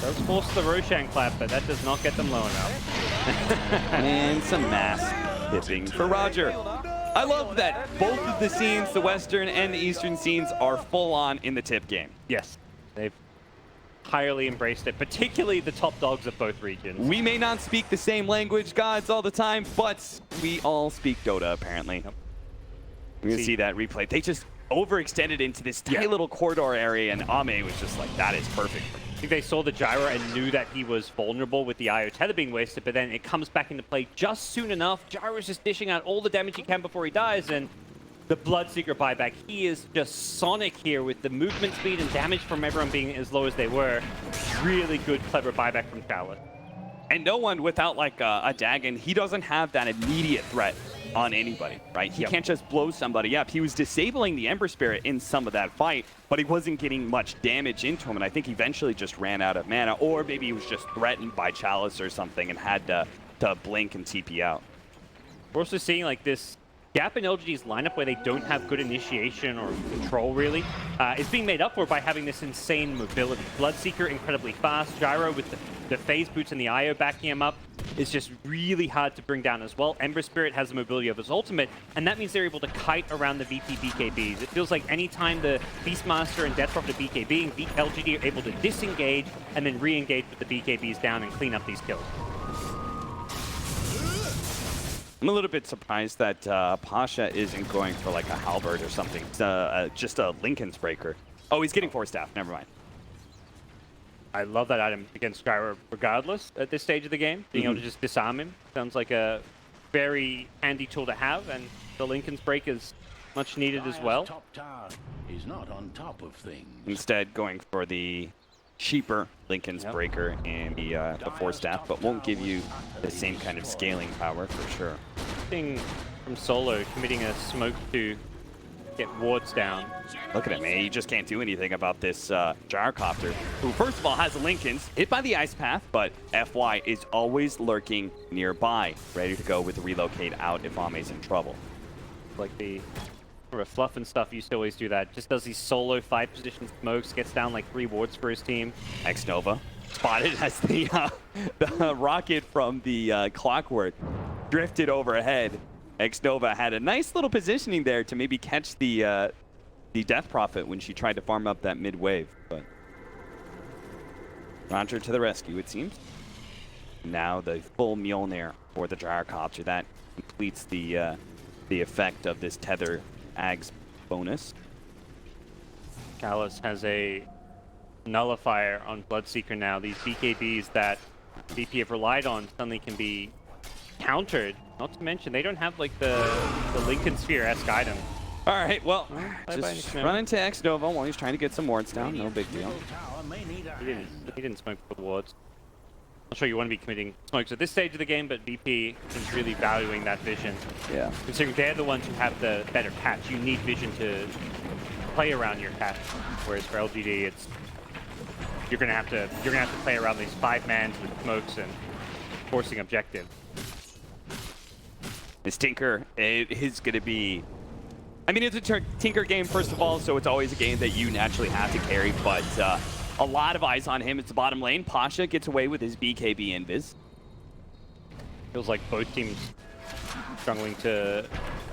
Does force the Roshan clap, but that does not get them low enough. And some mass hitting for Roger. I love that both of the scenes, the Western and the Eastern scenes, are full on in the tip game. Yes, they've entirely embraced it, particularly the top dogs of both regions. We may not speak the same language, gods, all the time, but we all speak Dota, apparently. Yep. We're going to see that replay. They just overextended into this tiny little corridor area, and Ame was just like, that is perfect. I think they saw the Gyro and knew that he was vulnerable with the IO tether being wasted, but then it comes back into play just soon enough. Gyro's just dishing out all the damage he can before he dies, and the Bloodseeker buyback, he is just Sonic here with the movement speed and damage from everyone being as low as they were. Really good, clever buyback from Chalice. And no one without like a Dagon, he doesn't have that immediate threat on anybody, right? He can't just blow somebody up. He was disabling the Ember Spirit in some of that fight, but he wasn't getting much damage into him, and I think eventually just ran out of mana, or maybe he was just threatened by Chalice or something and had to blink and TP out. We're also seeing like this gap in LGD's lineup where they don't have good initiation or control, really, is being made up for by having this insane mobility. Bloodseeker incredibly fast. Gyro with the phase boots and the IO backing him up is just really hard to bring down as well. Ember Spirit has the mobility of his ultimate, and that means they're able to kite around the VP BKBs. It feels like anytime the Beastmaster and Death Prophet are BKBing, LGD are able to disengage and then re-engage with the BKBs down and clean up these kills. I'm a little bit surprised that Pasha isn't going for like a halberd or something. Just a Lincoln's Breaker. Oh, he's getting 4 staff. Never mind. I love that item against Gyro regardless at this stage of the game. Being able to just disarm him sounds like a very handy tool to have, and the Lincoln's Break is much needed as well. Top tower is not on top of things. Instead, going for the cheaper Lincoln's Breaker and the 4 staff, but won't give you the same kind of scaling power for sure. Thing from Solo committing a smoke to get wards down. Look at him, man. He just can't do anything about this Gyrocopter, who first of all has a Lincoln's, hit by the Ice Path, but FY is always lurking nearby, ready to go with the relocate out if Ame's in trouble. Like the Fluff and stuff used to always do that. Just does these solo 5-position smokes, gets down like 3 wards for his team. X-Nova spotted as the rocket from the Clockwork drifted overhead. X-Nova had a nice little positioning there to maybe catch the Death Prophet when she tried to farm up that mid-wave, but Roger to the rescue, it seems. Now the full Mjolnir for the Gyrocopter. That completes the effect of this Tether Ags bonus. Chalice has a nullifier on Bloodseeker now. These BKBs that VP have relied on suddenly can be countered. Not to mention, they don't have like the Lincoln Sphere-esque item. All right, well, just run into X-Nova while he's trying to get some wards down. No big deal. He didn't smoke for the wards. I'm sure you want to be committing smokes at this stage of the game, but VP is really valuing that vision. Yeah. Considering they're the ones who have the better catch. You need vision to play around your catch. Whereas for LGD, it's you're gonna have to play around these 5-mans with smokes and forcing objective. This Tinker, it is going to be... I mean, it's a Tinker game, first of all, so it's always a game that you naturally have to carry, but a lot of eyes on him. It's the bottom lane. Pasha gets away with his BKB invis. Feels like both teams struggling to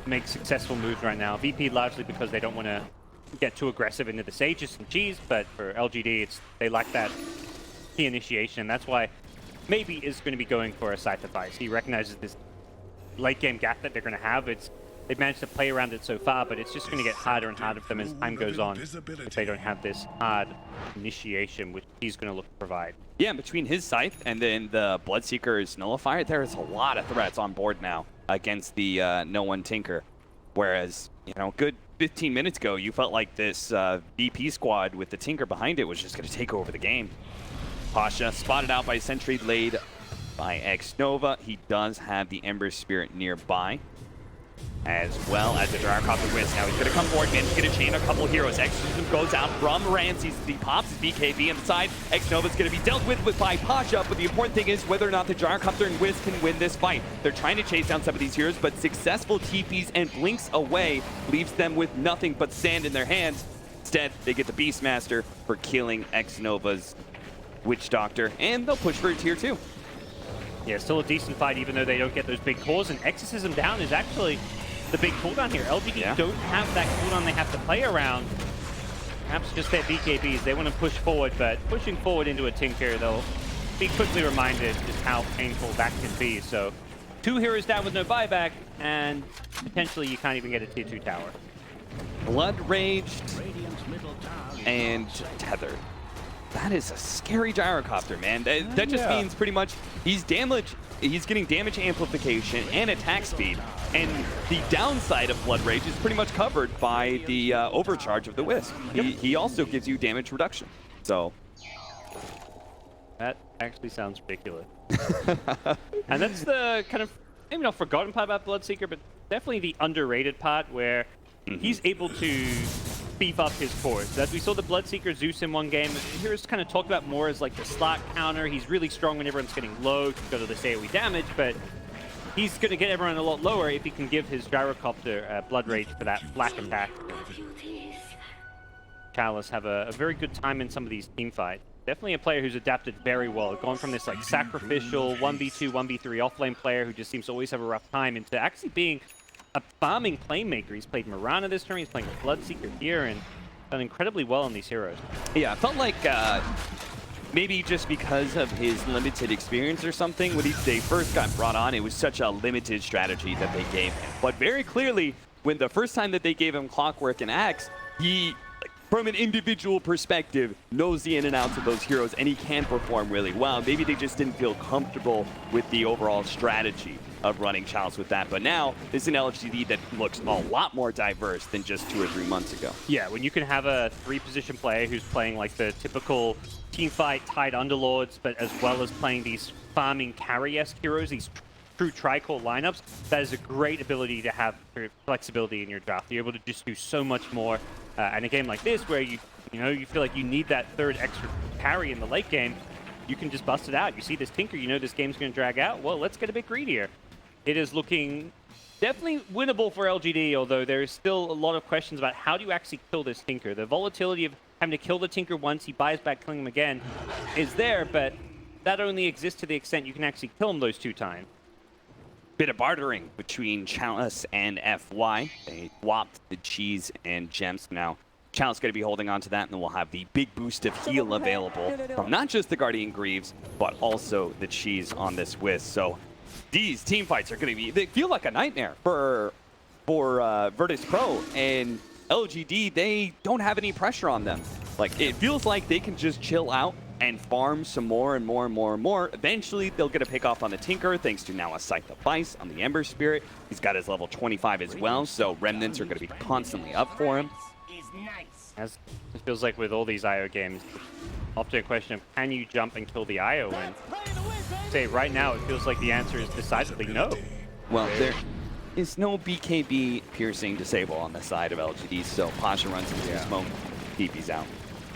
make successful moves right now. VP largely because they don't want to get too aggressive into the Sages and Cheese, but for LGD, they lack that key initiation. That's why maybe is going to be going for a sacrifice. He recognizes this late game gap that they're going to have. They've managed to play around it so far, but it's just going to get harder and harder for them as time goes on if they don't have this hard initiation, which he's going to look to provide. Yeah, between his Scythe and then the Bloodseeker's Nullifier, there is a lot of threats on board now. against the No One Tinker. Whereas, you know, good 15 minutes ago, you felt like this VP squad with the Tinker behind it was just going to take over the game. Pasha spotted out by Sentry laid by X-Nova. He does have the Ember Spirit nearby, as well as the Gyrocopter Whisk. Now he's going to come forward, man. He's going to chain a couple heroes. Exorcism goes out from Ramses. He pops his BKB on the side. X-Nova's going to be dealt with by Pasha, but the important thing is whether or not the Gyrocopter and Whisk can win this fight. They're trying to chase down some of these heroes, but successful TPs and blinks away leaves them with nothing but sand in their hands. Instead, they get the Beastmaster for killing X-Nova's Witch Doctor, and they'll push for a tier 2. Yeah, still a decent fight, even though they don't get those big cores. And Exorcism down is actually the big cooldown here. LGD don't have that cooldown they have to play around. Perhaps just their BKBs. They want to push forward, but pushing forward into a Tinker, they'll be quickly reminded just how painful that can be. So 2 heroes down with no buyback, and potentially you can't even get a tier 2 tower. Blood Raged and Tethered. That is a scary Gyrocopter, man. That just means pretty much he's getting damage amplification and attack speed. And the downside of Blood Rage is pretty much covered by the overcharge of the Wisp. He also gives you damage reduction. So that actually sounds ridiculous. And that's the kind of, maybe not forgotten part about Bloodseeker, but definitely the underrated part where he's able to beef up his cores. As we saw the Bloodseeker Zeus in one game, here is kind of talked about more as like the slot counter. He's really strong when everyone's getting low to go to this AoE damage, but he's going to get everyone a lot lower if he can give his Gyrocopter Blood Rage for that flak attack. Chalice have a very good time in some of these team fights. Definitely a player who's adapted very well, gone from this like sacrificial 1v2, 1v3 offlane player who just seems to always have a rough time into actually being a farming playmaker. He's played Mirana this turn, he's playing Bloodseeker here, and done incredibly well on these heroes. Yeah, it felt like maybe just because of his limited experience or something, when they first got brought on, it was such a limited strategy that they gave him. But very clearly, when the first time that they gave him Clockwork and Axe, he, from an individual perspective, knows the in and outs of those heroes, and he can perform really well. Maybe they just didn't feel comfortable with the overall strategy of running Chalice with that. But now, this is an LGD that looks a lot more diverse than just 2 or 3 months ago. Yeah, when you can have a 3-position player who's playing like the typical teamfight tied underlords, but as well as playing these farming carry-esque heroes, these true tri-core lineups, that is a great ability to have flexibility in your draft. You're able to just do so much more. And a game like this, where you feel like you need that third extra carry in the late game, you can just bust it out. You see this Tinker, you know this game's going to drag out. Well, let's get a bit greedier. It is looking definitely winnable for LGD, although there is still a lot of questions about how do you actually kill this Tinker. The volatility of having to kill the Tinker once, he buys back, killing him again, is there, but that only exists to the extent you can actually kill him those 2 times. Bit of bartering between Chalice and FY. They swapped the cheese and gems. Now, Chalice going to be holding on to that, and then we'll have the big boost of heal available from not just the Guardian Greaves, but also the cheese on this Wisp. So these team fights are going to be, they feel like a nightmare for Virtus Pro, and LGD, they don't have any pressure on them. Like, it feels like they can just chill out and farm some more and more and more and more. Eventually, they'll get a pick off on the Tinker, thanks to now a Scythe of Vice on the Ember Spirit. He's got his level 25 as well, so Remnants are going to be constantly up for him. As it feels like with all these IO games, often a question of can you jump and kill the IO? And say right now, it feels like the answer is decidedly no. Well, there is no BKB piercing disable on the side of LGD, so Pasha runs into the smoke, TP's out.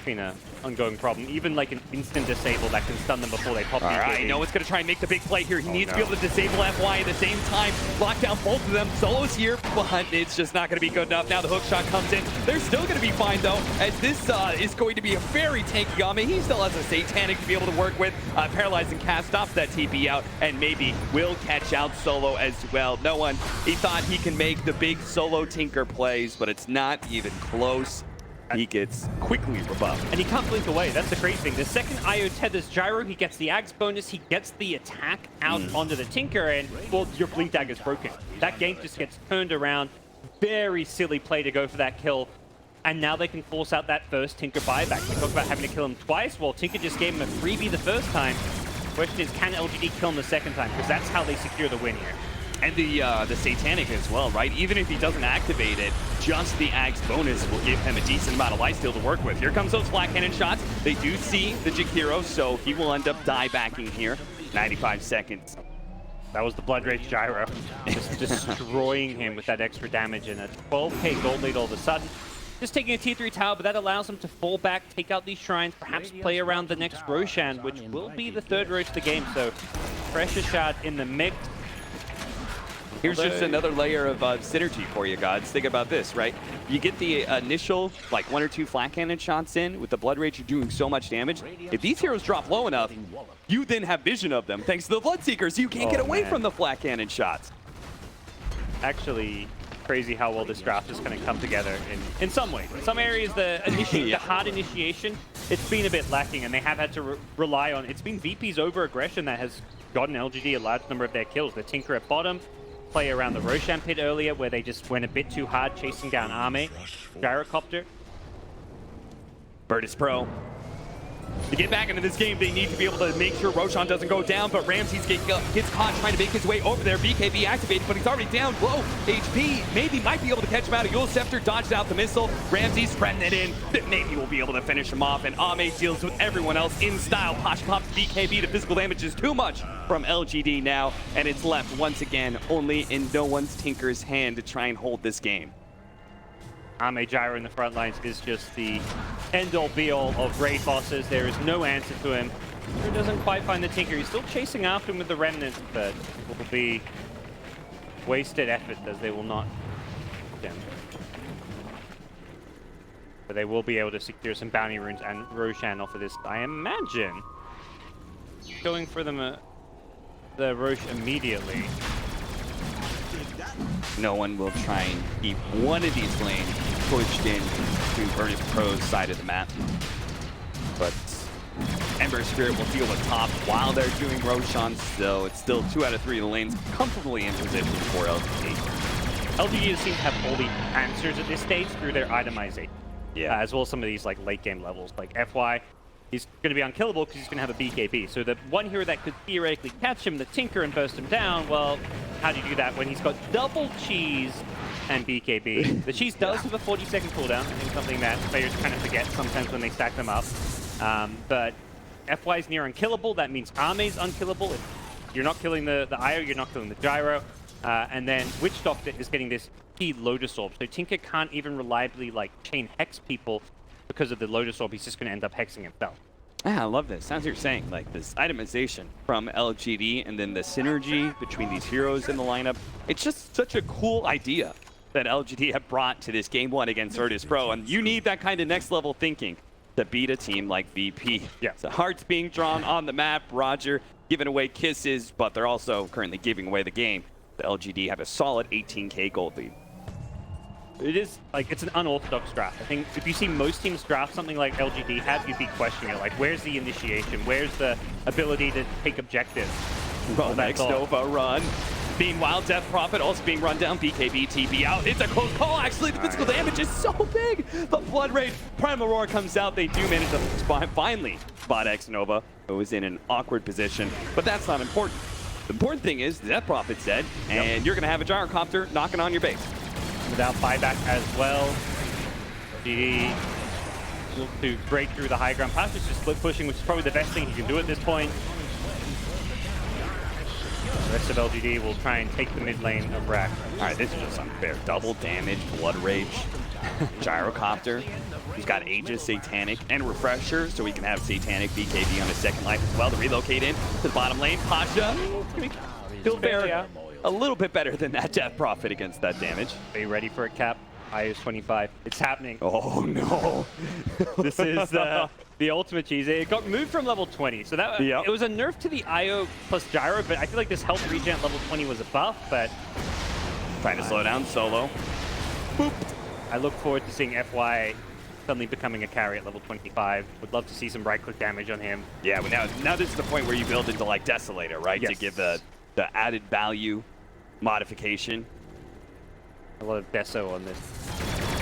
Been an ongoing problem. Even like an instant disable that can stun them before they pop. All right, Noah's going to try and make the big play here. He needs to be able to disable FY at the same time. Lock down both of them. Solo's here, but it's just not going to be good enough. Now the hook shot comes in. They're still going to be fine, though, as this is going to be a very tanky Yame. He still has a Satanic to be able to work with. Paralyzing Cast stops that TP out, and maybe will catch out Solo as well. No one, he thought he can make the big Solo Tinker plays, but it's not even close. He gets quickly rebuffed. And he can't blink away. That's the crazy thing. The second IO tethers Gyro, he gets the Axe bonus, he gets the attack out onto the Tinker, and, well, your Blink Dagger's broken. That game just gets turned around. Very silly play to go for that kill. And now they can force out that first Tinker buyback. We talked about having to kill him twice. Well, Tinker just gave him a freebie the first time. Question is, can LGD kill him the second time? Because that's how they secure the win here. And the Satanic as well, right? Even if he doesn't activate it, just the Ag's bonus will give him a decent amount of lifesteal to work with. Here comes those flat cannon shots. They do see the Jakiro, so he will end up die backing here. 95 seconds. That was the Blood Rage Gyro. Just destroying him with that extra damage and a 12k gold lead all of a sudden. Just taking a T3 tower, but that allows him to fall back, take out these shrines, perhaps play around the next Roshan, which will be the third Rosh of the game. So, Pressure Shot in the mix. Here's just another layer of synergy for you, gods. Think about this, right? You get the initial, like, 1 or 2 flat cannon shots in. With the Blood Rage, you're doing so much damage. If these heroes drop low enough, you then have vision of them, thanks to the Bloodseekers. You can't get away from the flat cannon shots. Actually, crazy how well this draft is going to come together in some ways. In some areas, the hard initiation, it's been a bit lacking, and they have had to rely on... It's been VP's over-aggression that has gotten LGD a large number of their kills. The Tinker at bottom, play around the Roshan pit earlier, where they just went a bit too hard chasing down Arme. Gyrocopter. Virtus Pro. To get back into this game, they need to be able to make sure Roshan doesn't go down, but Ramses gets caught trying to make his way over there. BKB activated, but he's already down low HP. Maybe might be able to catch him out. Yule Scepter dodges out the missile. Ramses spreading it in. Maybe we'll be able to finish him off, and Ame deals with everyone else in style. Posh pops BKB. The physical damage is too much from LGD now, and it's left once again only in no one's Tinker's hand to try and hold this game. Ame Gyro in the front lines is just the end-all be-all of raid bosses. There is no answer to him. He doesn't quite find the Tinker. He's still chasing after him with the Remnants, but it will be wasted effort as they will not him. But they will be able to secure some bounty runes and Roshan off of this. I imagine going for them the Rosh immediately. No one will try and keep one of these lanes pushed in to Virtus Pro's side of the map. But Ember Spirit will deal with top while they're doing Roshan, so it's still 2 out of 3 of the lanes comfortably in position for LGD. LGD seems to have all the answers at this stage through their itemization. Yeah. As well as some of these like late game levels. Like FY, he's going to be unkillable because he's going to have a BKB. So the one hero that could theoretically catch him, the Tinker, and burst him down, well, how do you do that when he's got double cheese and BKB? The cheese does have a 40-second cooldown. I think something that players kind of forget sometimes when they stack them up. But FY's near unkillable. That means Ame's unkillable. If you're not killing the IO, you're not killing the Gyro. And then Witch Doctor is getting this key Lotus Orb. So Tinker can't even reliably like chain hex people because of the Lotus Orb. He's just going to end up hexing himself. Yeah, I love this. Sounds like you're saying, like, this itemization from LGD and then the synergy between these heroes in the lineup. It's just such a cool idea that LGD have brought to this Game 1 against Virtus Pro, and you need that kind of next-level thinking to beat a team like VP. Yeah. So hearts being drawn on the map, Roger giving away kisses, but they're also currently giving away the game. The LGD have a solid 18k gold lead. It is, like, it's an unorthodox draft. I think if you see most teams draft something like LGD have, you'd be questioning it. Like, where's the initiation? Where's the ability to take objectives? Well, next Nova run. Meanwhile, Death Prophet also being run down. BKB, TP out. It's a close call, actually. The physical damage is so big. The Blood Rage Primal Roar comes out. They do manage to finally spot X Nova, who was in an awkward position. But that's not important. The important thing is, Death Prophet's dead, and you're going to have a Gyrocopter knocking on your base. Without buyback as well. GD look to break through the high ground. Pass is just split pushing, which is probably the best thing he can do at this point. The rest of LGD will try and take the mid lane of Rack. All right, this is just unfair. Double damage, Blood Rage, Gyrocopter. He's got Aegis, Satanic, and Refresher, so we can have Satanic BKB on his second life as well to relocate in to the bottom lane. Pasha, still fair. A little bit better than that Death Prophet against that damage. Are you ready for a cap? IO's 25. It's happening. Oh no. This is the ultimate cheese. It got moved from level 20. So that it was a nerf to the IO plus Gyro, but I feel like this health regen at level 20 was a buff, but trying to slow down solo. Boop. I look forward to seeing FY suddenly becoming a carry at level 25. Would love to see some right-click damage on him. Yeah, but now this is the point where you build into like Desolator, right? Yes. To give the added value modification. A lot of Deso on this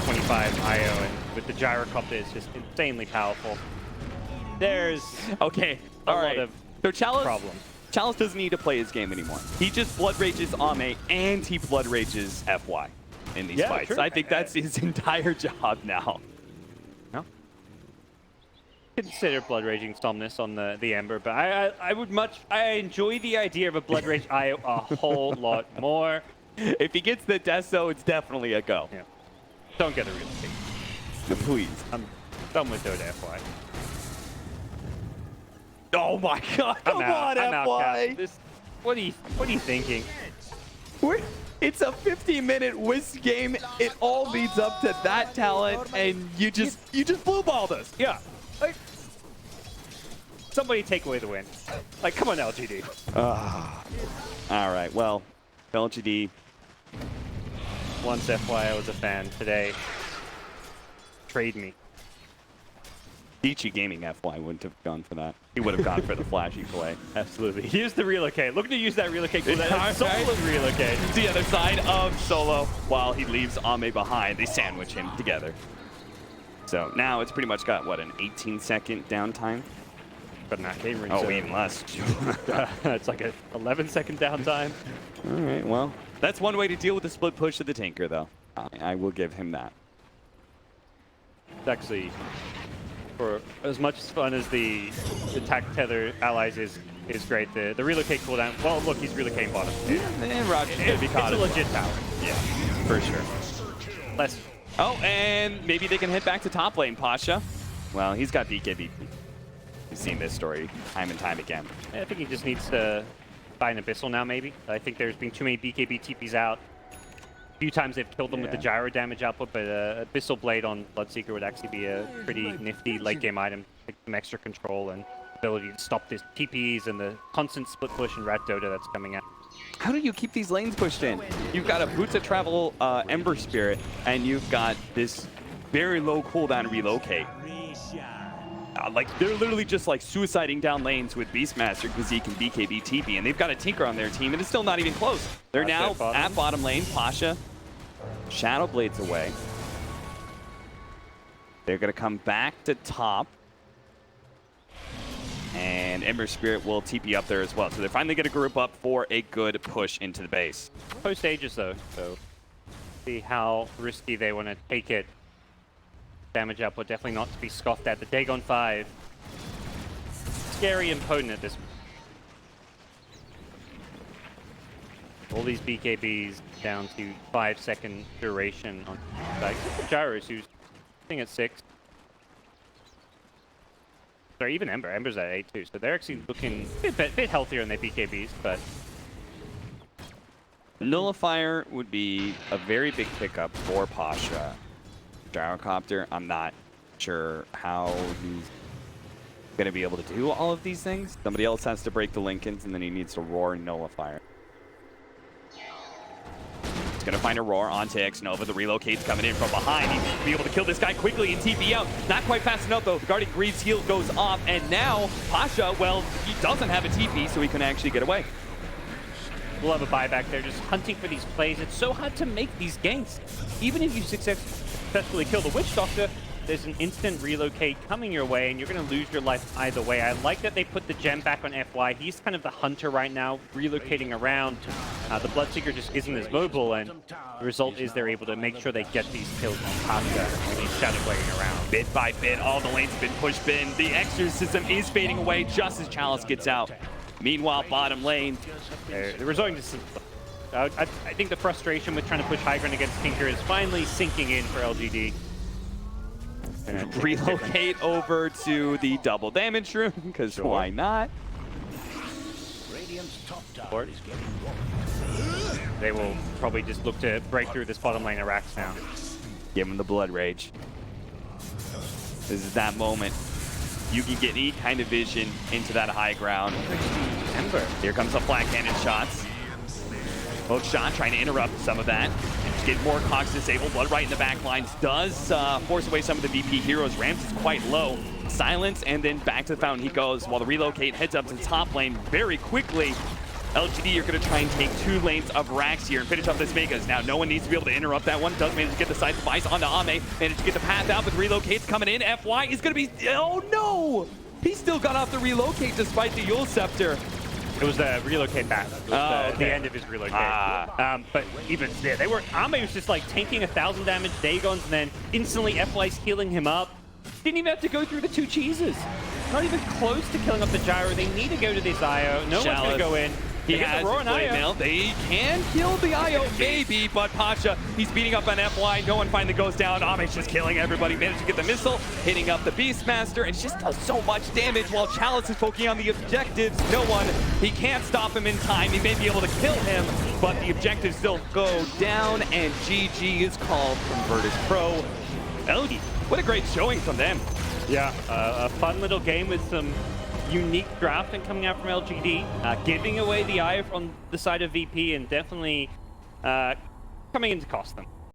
25 IO, and with the Gyrocopter, it's just insanely powerful. There's okay, a lot of so Chalice, problems. Chalice doesn't need to play his game anymore. He just blood rages Ame and he blood rages FY in these fights. True. I think that's his entire job now. No. Consider blood raging Somnus on the Ember, but I enjoy the idea of a blood rage IO a whole lot more. If he gets the Deso, it's definitely a go. Yeah. Don't get a real thing. Please. I'm done with Dota FY. Oh my God! Come on, FY. What are you thinking? It's a 50-minute whisk game. It all leads up to that talent, and you just blue balled us. Yeah. Like, somebody take away the win. Like, come on, LGD. All right. Well, LGD. Once FY I was a fan. Today, trade me. Dichi Gaming FY wouldn't have gone for that. He would have gone for the flashy play. Absolutely. Use the relocate. Looking to use that relocate. Solo relocate. The other side of Solo, while he leaves Ame behind, they sandwich him together. So now it's pretty much got, what, an 18-second downtime? But not game ring. Oh, even less. It's like an 11-second downtime. All right, well, that's one way to deal with the split push of the Tinker, though. I will give him that. It's actually, for as much fun as the attack tether allies is great, the relocate cooldown. Well, look, he's relocating bottom. And Roger's going to be caught. It's a legit tower. Yeah, for sure. Less. Oh, and maybe they can head back to top lane, Pasha. Well, he's got BKB. We've seen this story time and time again. I think he just needs to buy an Abyssal now, maybe. I think there's been too many BKB TPs out. A few times they've killed them with the gyro damage output, but Abyssal Blade on Bloodseeker would actually be a pretty nifty late game item. Take some extra control and ability to stop this TPs and the constant split push and Rat Dota that's coming out. How do you keep these lanes pushed in? You've got a Boots of Travel Ember Spirit, and you've got this very low cooldown relocate. Like, they're literally just like suiciding down lanes with Beastmaster, Gazeke, and BKB TP, and they've got a Tinker on their team, and it's still not even close. They're now at bottom lane. Pasha, Shadow Blades away. They're going to come back to top. And Ember Spirit will TP up there as well. So they're finally going to group up for a good push into the base. Post Aegis, though, so see how risky they want to take it. Damage output definitely not to be scoffed at. The Dagon 5, scary and potent at this point. All these BKBs down to 5-second duration on like Gyros, who's sitting at 6. Sorry, even Ember. Ember's at 8 too, so they're actually looking a bit healthier in their BKBs, but Nullifier would be a very big pickup for Pasha. Gyrocopter, I'm not sure how he's going to be able to do all of these things. Somebody else has to break the Lincolns, and then he needs to roar Nullifier. He's going to find a roar onto X-Nova. The relocate's coming in from behind. He needs to be able to kill this guy quickly and TP out. Not quite fast enough, though. The Guardian Greed's heal goes off, and now Pasha, well, he doesn't have a TP, so he can actually get away. we'll have a buyback there, just hunting for these plays. It's so hard to make these ganks. Even if you successfully kill the Witch Doctor, there's an instant relocate coming your way, and you're going to lose your life either way. I like that they put the gem back on FY. He's kind of the hunter right now, relocating around. The Bloodseeker just isn't as mobile, and the result is they're able to make sure they get these kills on Pasha when he's shadow blading around. Bit by bit, all the lanes have been pushed in. The exorcism is fading away just as Chalice gets out. Meanwhile, bottom lane. They're resorting to I think the frustration with trying to push high ground against Tinker is finally sinking in for LGD. Relocate over to the double damage room, because why not? They will probably just look to break through this bottom lane of Rax now. Give him the blood rage. This is that moment. You can get any kind of vision into that high ground. Ember. Here comes the flat cannon shots. Hook shot trying to interrupt some of that. Just get more cogs disabled. Blood right in the back lines does force away some of the VP heroes. Rams is quite low. Silence, and then back to the fountain he goes while the relocate heads up to the top lane very quickly. LGD are going to try and take 2 lanes of Rax here and finish up this Vegas. Now, no one needs to be able to interrupt that one. Does manage to get the side device onto Ame. Managed to get the path out, but relocates coming in. FY is going to be... Oh, no! He still got off the relocate despite the Yule Scepter. It was the relocate back. It was the end of his relocate. But even there, Ame was just like tanking 1,000 damage Dagons and then instantly FY's healing him up. Didn't even have to go through the 2 cheeses. Not even close to killing up the gyro. They need to go to this IO. No one's going to go in. He has his blade mail. They can kill the IO, maybe, but Pasha, he's beating up on FY. No one finally goes down. Ame's just killing everybody. Managed to get the missile, hitting up the Beastmaster, and just does so much damage while Chalice is poking on the objectives. No one, he can't stop him in time. He may be able to kill him, but the objectives still go down, and GG is called from Virtus Pro. LG, what a great showing from them. Yeah, a fun little game with some unique drafting coming out from LGD, giving away the eye on the side of VP and definitely coming in to cost them.